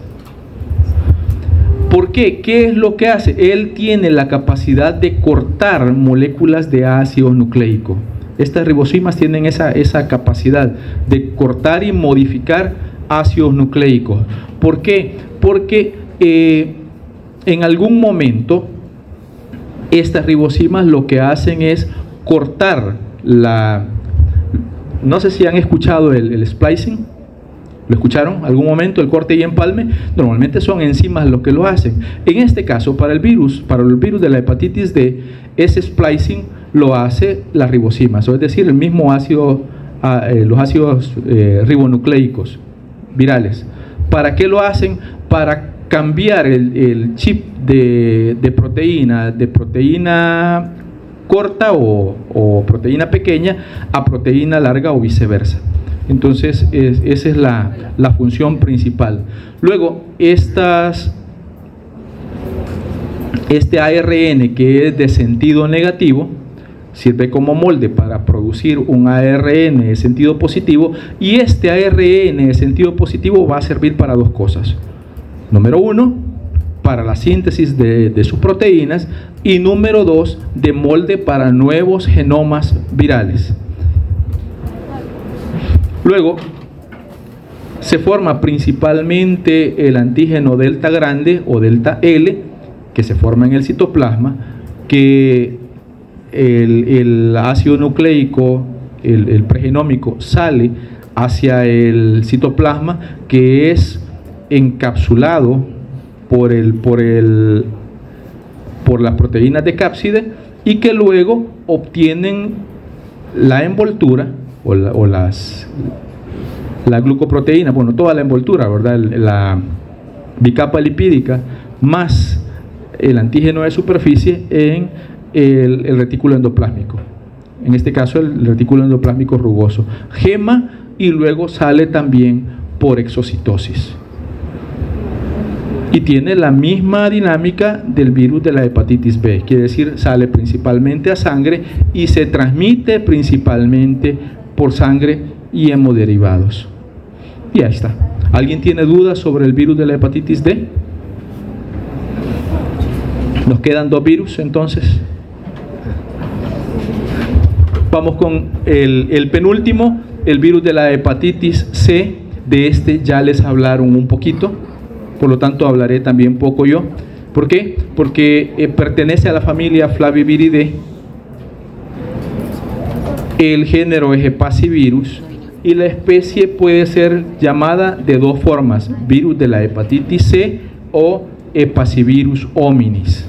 ¿Por qué? ¿Qué es lo que hace? Él tiene la capacidad de cortar moléculas de ácido nucleico. Estas ribosimas tienen esa capacidad de cortar y modificar ácidos nucleicos. ¿Por qué? Porque en algún momento estas ribosimas lo que hacen es cortar no sé si han escuchado el splicing. ¿Lo escucharon? ¿Algún momento? El corte y empalme. Normalmente son enzimas los que lo hacen. En este caso, para el virus de la hepatitis D, ese splicing lo hace las ribosimas, es decir, el mismo ácido, los ácidos ribonucleicos virales. ¿Para qué lo hacen? Para cambiar el chip de proteína corta o proteína pequeña a proteína larga o viceversa. Entonces, esa es la función principal. Luego, este ARN que es de sentido negativo, sirve como molde para producir un ARN de sentido positivo, y este ARN de sentido positivo va a servir para dos cosas. Número uno, para la síntesis de sus proteínas, y número dos, de molde para nuevos genomas virales. Luego, se forma principalmente el antígeno delta grande o delta L, que se forma en el citoplasma, que el ácido nucleico, el pregenómico, sale hacia el citoplasma, que es encapsulado por las proteínas de cápside, y que luego obtienen la envoltura la glucoproteína, bueno, toda la envoltura, ¿verdad? La bicapa lipídica más el antígeno de superficie en el retículo endoplásmico. En este caso, el retículo endoplásmico rugoso. Gema y luego sale también por exocitosis. Y tiene la misma dinámica del virus de la hepatitis B. Quiere decir, sale principalmente a sangre y se transmite principalmente por sangre y hemoderivados. Y ahí está. ¿Alguien tiene dudas sobre el virus de la hepatitis D? Nos quedan 2 virus entonces. Vamos con el penúltimo, el virus de la hepatitis C. De este ya les hablaron un poquito, por lo tanto hablaré también poco yo. ¿Por qué? Porque pertenece a la familia Flaviviridae. El género es Hepacivirus y la especie puede ser llamada de 2 formas: virus de la hepatitis C o Hepacivirus hominis.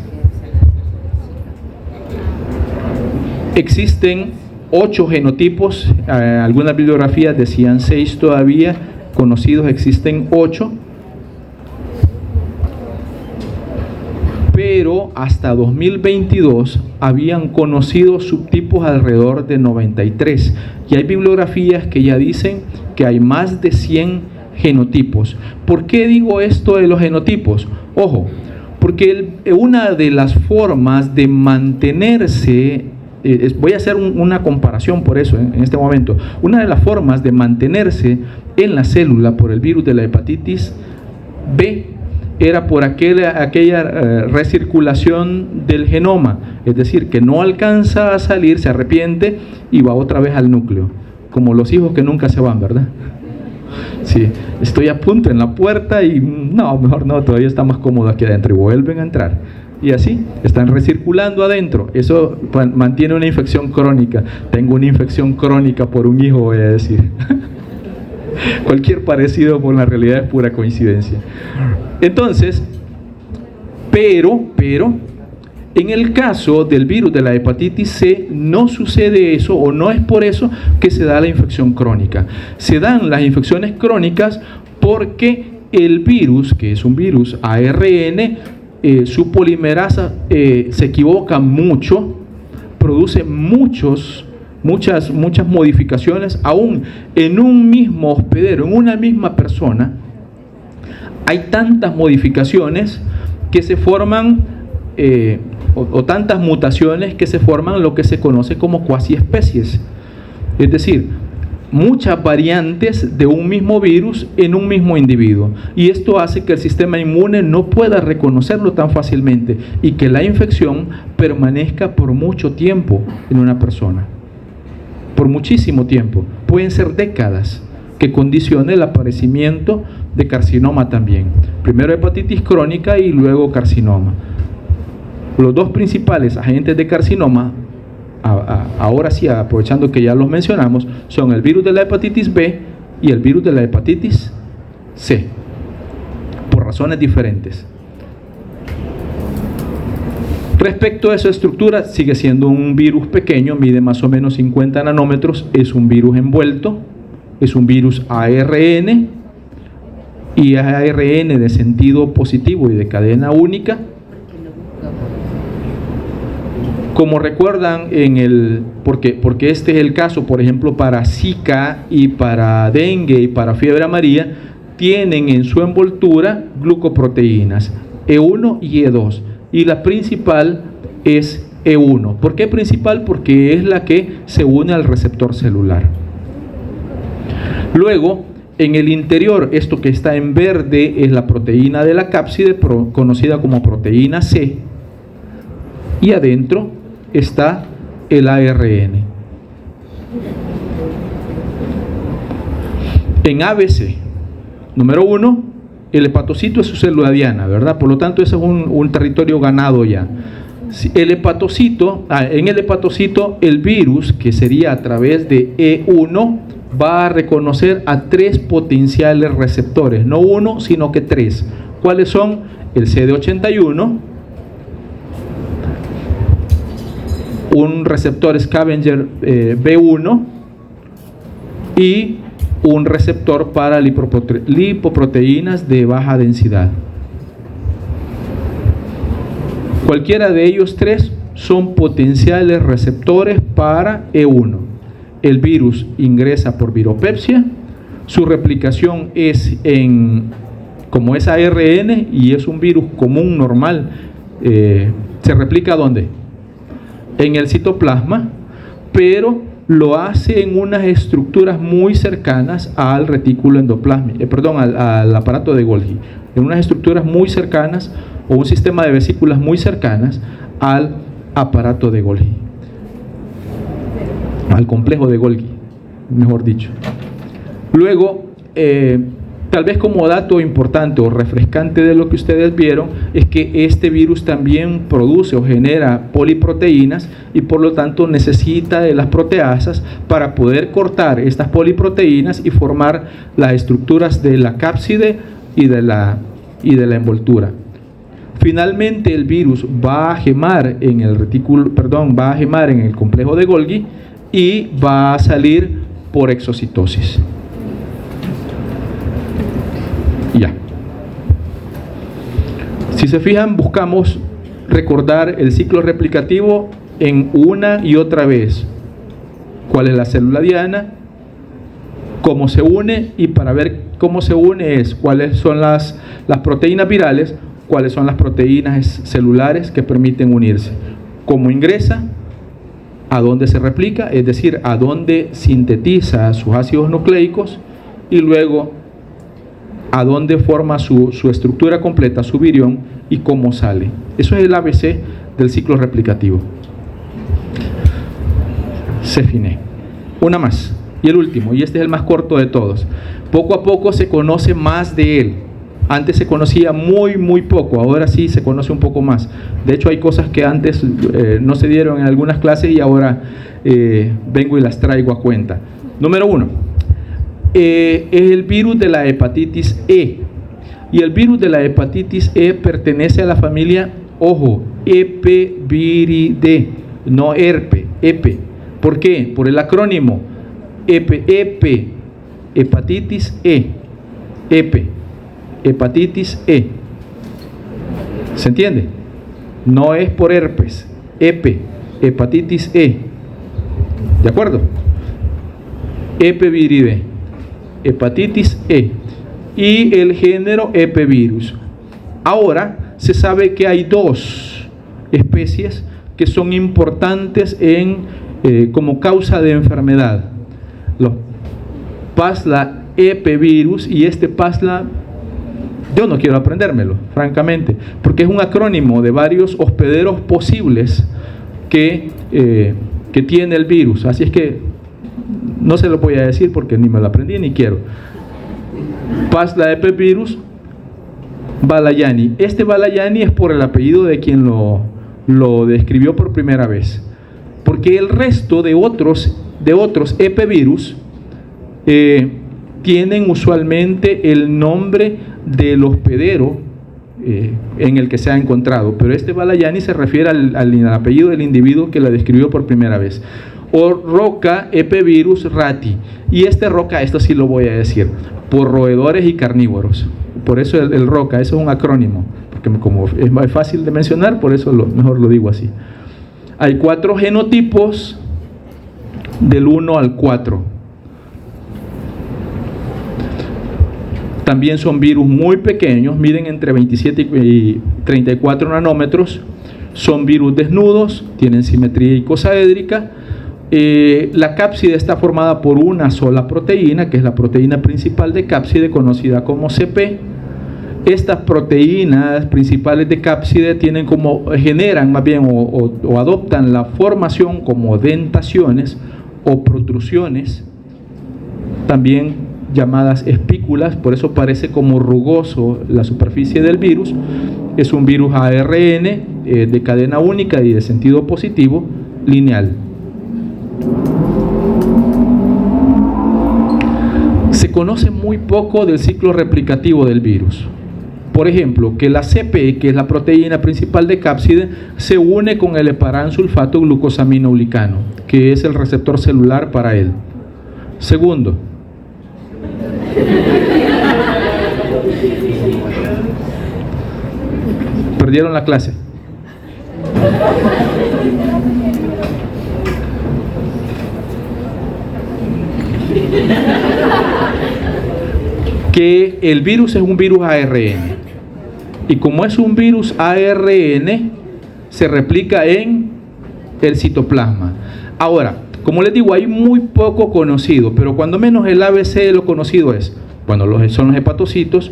Existen 8 genotipos, algunas bibliografías decían 6 todavía, conocidos existen 8, pero hasta 2022 habían conocido subtipos alrededor de 93, y hay bibliografías que ya dicen que hay más de 100 genotipos. ¿Por qué digo esto de los genotipos? Ojo, porque una de las formas de mantenerse, voy a hacer una comparación por eso en este momento. Una de las formas de mantenerse en la célula por el virus de la hepatitis B era por aquella recirculación del genoma, es decir, que no alcanza a salir, se arrepiente y va otra vez al núcleo, como los hijos que nunca se van, ¿verdad? Sí, estoy a punto en la puerta y no, mejor no, todavía está más cómodo aquí adentro, y vuelven a entrar. Y así, están recirculando adentro. Eso mantiene una infección crónica. Tengo una infección crónica por un hijo, voy a decir. Cualquier parecido con la realidad es pura coincidencia. Entonces, pero, en el caso del virus de la hepatitis C, no sucede eso, o no es por eso que se da la infección crónica. Se dan las infecciones crónicas porque el virus, que es un virus ARN, su polimerasa se equivoca mucho, produce muchas modificaciones, aún en un mismo hospedero, en una misma persona. Hay tantas modificaciones que se forman, o tantas mutaciones que se forman lo que se conoce como cuasiespecies. Es decir, muchas variantes de un mismo virus en un mismo individuo, y esto hace que el sistema inmune no pueda reconocerlo tan fácilmente y que la infección permanezca por mucho tiempo en una persona, por muchísimo tiempo, pueden ser décadas, que condicione el aparecimiento de carcinoma también, primero hepatitis crónica y luego carcinoma. Los 2 principales agentes de carcinoma, ahora sí, aprovechando que ya los mencionamos, son el virus de la hepatitis B y el virus de la hepatitis C, por razones diferentes. Respecto a su estructura, sigue siendo un virus pequeño, mide más o menos 50 nanómetros, es un virus envuelto, es un virus ARN, y ARN de sentido positivo y de cadena única. Como recuerdan, porque este es el caso, por ejemplo, para Zika y para dengue y para fiebre amarilla, tienen en su envoltura glucoproteínas E1 y E2, y la principal es E1. ¿Por qué principal? Porque es la que se une al receptor celular. Luego, en el interior, esto que está en verde es la proteína de la cápside, conocida como proteína C, y adentro está el ARN. En ABC, número 1, el hepatocito es su célula diana, ¿verdad? Por lo tanto, ese es un territorio ganado ya. En el hepatocito, el virus, que sería a través de E1, va a reconocer a 3 potenciales receptores, no 1, sino que 3. ¿Cuáles son? El CD81, un receptor scavenger B1 y un receptor para lipoproteínas de baja densidad. Cualquiera de ellos 3 son potenciales receptores para E1. El virus ingresa por viropepsia, su replicación es como es ARN y es un virus común, normal, se replica ¿dónde? En el citoplasma, pero lo hace en unas estructuras muy cercanas al retículo endoplásmico, al aparato de Golgi, en unas estructuras muy cercanas o un sistema de vesículas muy cercanas al aparato de Golgi, al complejo de Golgi, mejor dicho. Luego, tal vez como dato importante o refrescante de lo que ustedes vieron, es que este virus también produce o genera poliproteínas y por lo tanto necesita de las proteasas para poder cortar estas poliproteínas y formar las estructuras de la cápside y de la envoltura. Finalmente el virus va a gemar en el va a gemar en el complejo de Golgi y va a salir por exocitosis. Ya. Si se fijan, buscamos recordar el ciclo replicativo en una y otra vez. ¿Cuál es la célula diana? ¿Cómo se une? Y para ver cómo se une es cuáles son las proteínas virales, cuáles son las proteínas celulares que permiten unirse. ¿Cómo ingresa? ¿A dónde se replica? Es decir, a dónde sintetiza sus ácidos nucleicos y luego a dónde forma su estructura completa, su virión, y cómo sale. Eso es el ABC del ciclo replicativo. Se finé. Una más, y el último, y este es el más corto de todos. Poco a poco se conoce más de él. Antes se conocía muy poco, ahora sí se conoce un poco más. De hecho, hay cosas que antes no se dieron en algunas clases y ahora vengo y las traigo a cuenta. Número 1. Es el virus de la hepatitis E. Y el virus de la hepatitis E pertenece a la familia, ojo, Epiviridae, no herpe, epe. ¿Por qué? Por el acrónimo epe, hepatitis E, epe, hepatitis E. ¿Se entiende? No es por herpes, epe, hepatitis E. ¿De acuerdo? Epiviridae, hepatitis E, y el género Epevirus. Ahora se sabe que hay dos especies que son importantes como causa de enfermedad: los Pasla Epevirus y Pasla. Yo no quiero aprendérmelo, francamente, porque es un acrónimo de varios hospederos posibles que tiene el virus. Así es que no se lo voy a decir porque ni me lo aprendí ni quiero. Pasla Epevirus balayani. Balayani es por el apellido de quien lo describió por primera vez, porque el resto de otros Epevirus tienen usualmente el nombre del hospedero en el que se ha encontrado, pero balayani se refiere al apellido del individuo que lo describió por primera vez. O Roca Epevirus rati. Y Roca, esto sí lo voy a decir, por roedores y carnívoros. Por eso el Roca, eso es un acrónimo, porque como es más fácil de mencionar, por eso mejor lo digo así. Hay 4 genotipos del 1 al 4. También son virus muy pequeños, miden entre 27 y 34 nanómetros. Son virus desnudos, tienen simetría icosaédrica. La cápside está formada por una sola proteína, que es la proteína principal de cápside, conocida como CP. Estas proteínas principales de cápside generan más bien o adoptan la formación como dentaciones o protrusiones, también llamadas espículas. Por eso parece como rugoso la superficie del virus. Es un virus ARN de cadena única y de sentido positivo lineal. Se conoce muy poco del ciclo replicativo del virus. Por ejemplo, que la CP, que es la proteína principal de cápside, se une con el heparan sulfato glucosaminoglicano, que es el receptor celular para él. Segundo, perdieron la clase. que el virus es un virus ARN. Y como es un virus ARN, se replica en el citoplasma. Ahora, como les digo, hay muy poco conocido, pero cuando menos el ABC de lo conocido es, bueno, son los hepatocitos,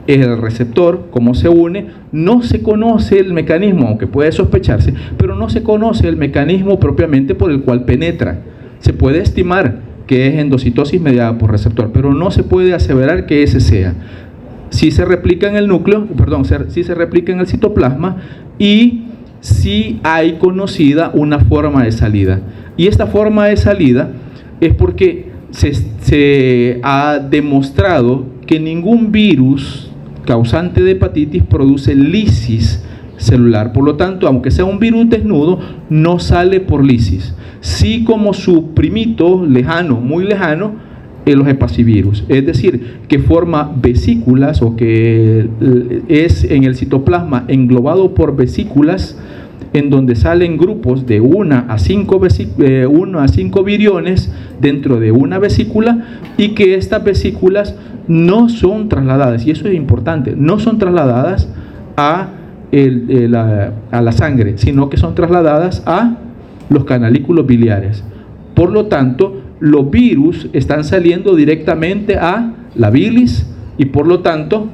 es el receptor, cómo se une. No se conoce el mecanismo, aunque puede sospecharse, pero no se conoce el mecanismo propiamente por el cual penetra. Se puede estimar que es endocitosis mediada por receptor, pero no se puede aseverar que ese sea. Sí se replica en el núcleo, sí se replica en el citoplasma, y sí hay conocida una forma de salida. Y esta forma de salida es porque se ha demostrado que ningún virus causante de hepatitis produce lisis celular. Por lo tanto, aunque sea un virus desnudo, no sale por lisis. Sí, como su primito lejano, muy lejano, los hepacivirus, es decir, que forma vesículas, o que es en el citoplasma englobado por vesículas, en donde salen grupos de 1 a 5 viriones dentro de una vesícula, y que estas vesículas no son trasladadas, y eso es importante, no son trasladadas a la sangre, sino que son trasladadas a los canalículos biliares. Por lo tanto, los virus están saliendo directamente a la bilis y por lo tanto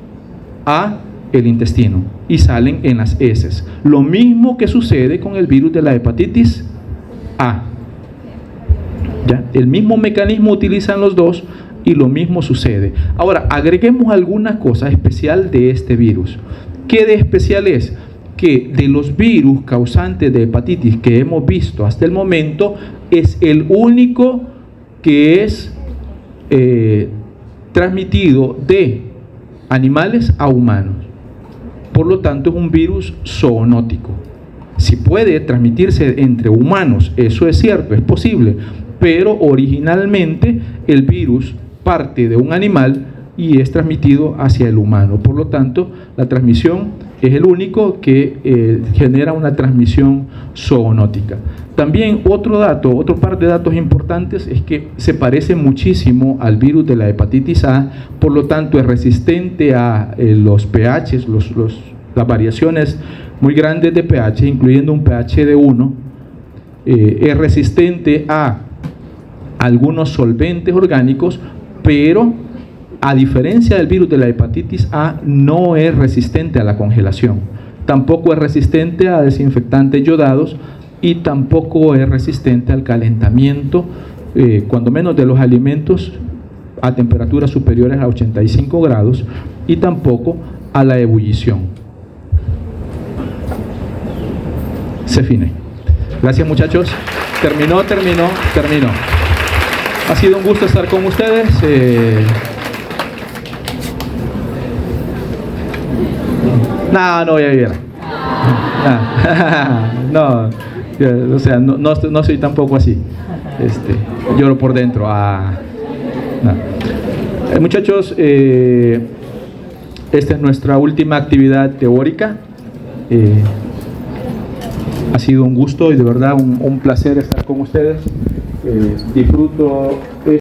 a el intestino, y salen en las heces. Lo mismo que sucede con el virus de la hepatitis A. ¿Ya? El mismo mecanismo utilizan los dos y lo mismo sucede. Ahora, agreguemos alguna cosa especial de este virus. ¿Qué de especial es? Que de los virus causantes de hepatitis que hemos visto hasta el momento, es el único que es transmitido de animales a humanos. Por lo tanto, es un virus zoonótico. Si puede transmitirse entre humanos, eso es cierto, es posible, pero originalmente el virus parte de un animal y es transmitido hacia el humano. Por lo tanto, la transmisión es el único que genera una transmisión zoonótica. También otro par de datos importantes es que se parece muchísimo al virus de la hepatitis A, por lo tanto es resistente a los pH, las variaciones muy grandes de pH, incluyendo un pH de 1, es resistente a algunos solventes orgánicos, pero a diferencia del virus de la hepatitis A, no es resistente a la congelación, tampoco es resistente a desinfectantes yodados y tampoco es resistente al calentamiento, cuando menos de los alimentos a temperaturas superiores a 85 grados, y tampoco a la ebullición. Se fine. Gracias, muchachos. Terminó. Ha sido un gusto estar con ustedes. No, ya viera. No, o sea, no soy tampoco así. Lloro por dentro. Muchachos, esta es nuestra última actividad teórica. Ha sido un gusto y de verdad un placer estar con ustedes. Disfruto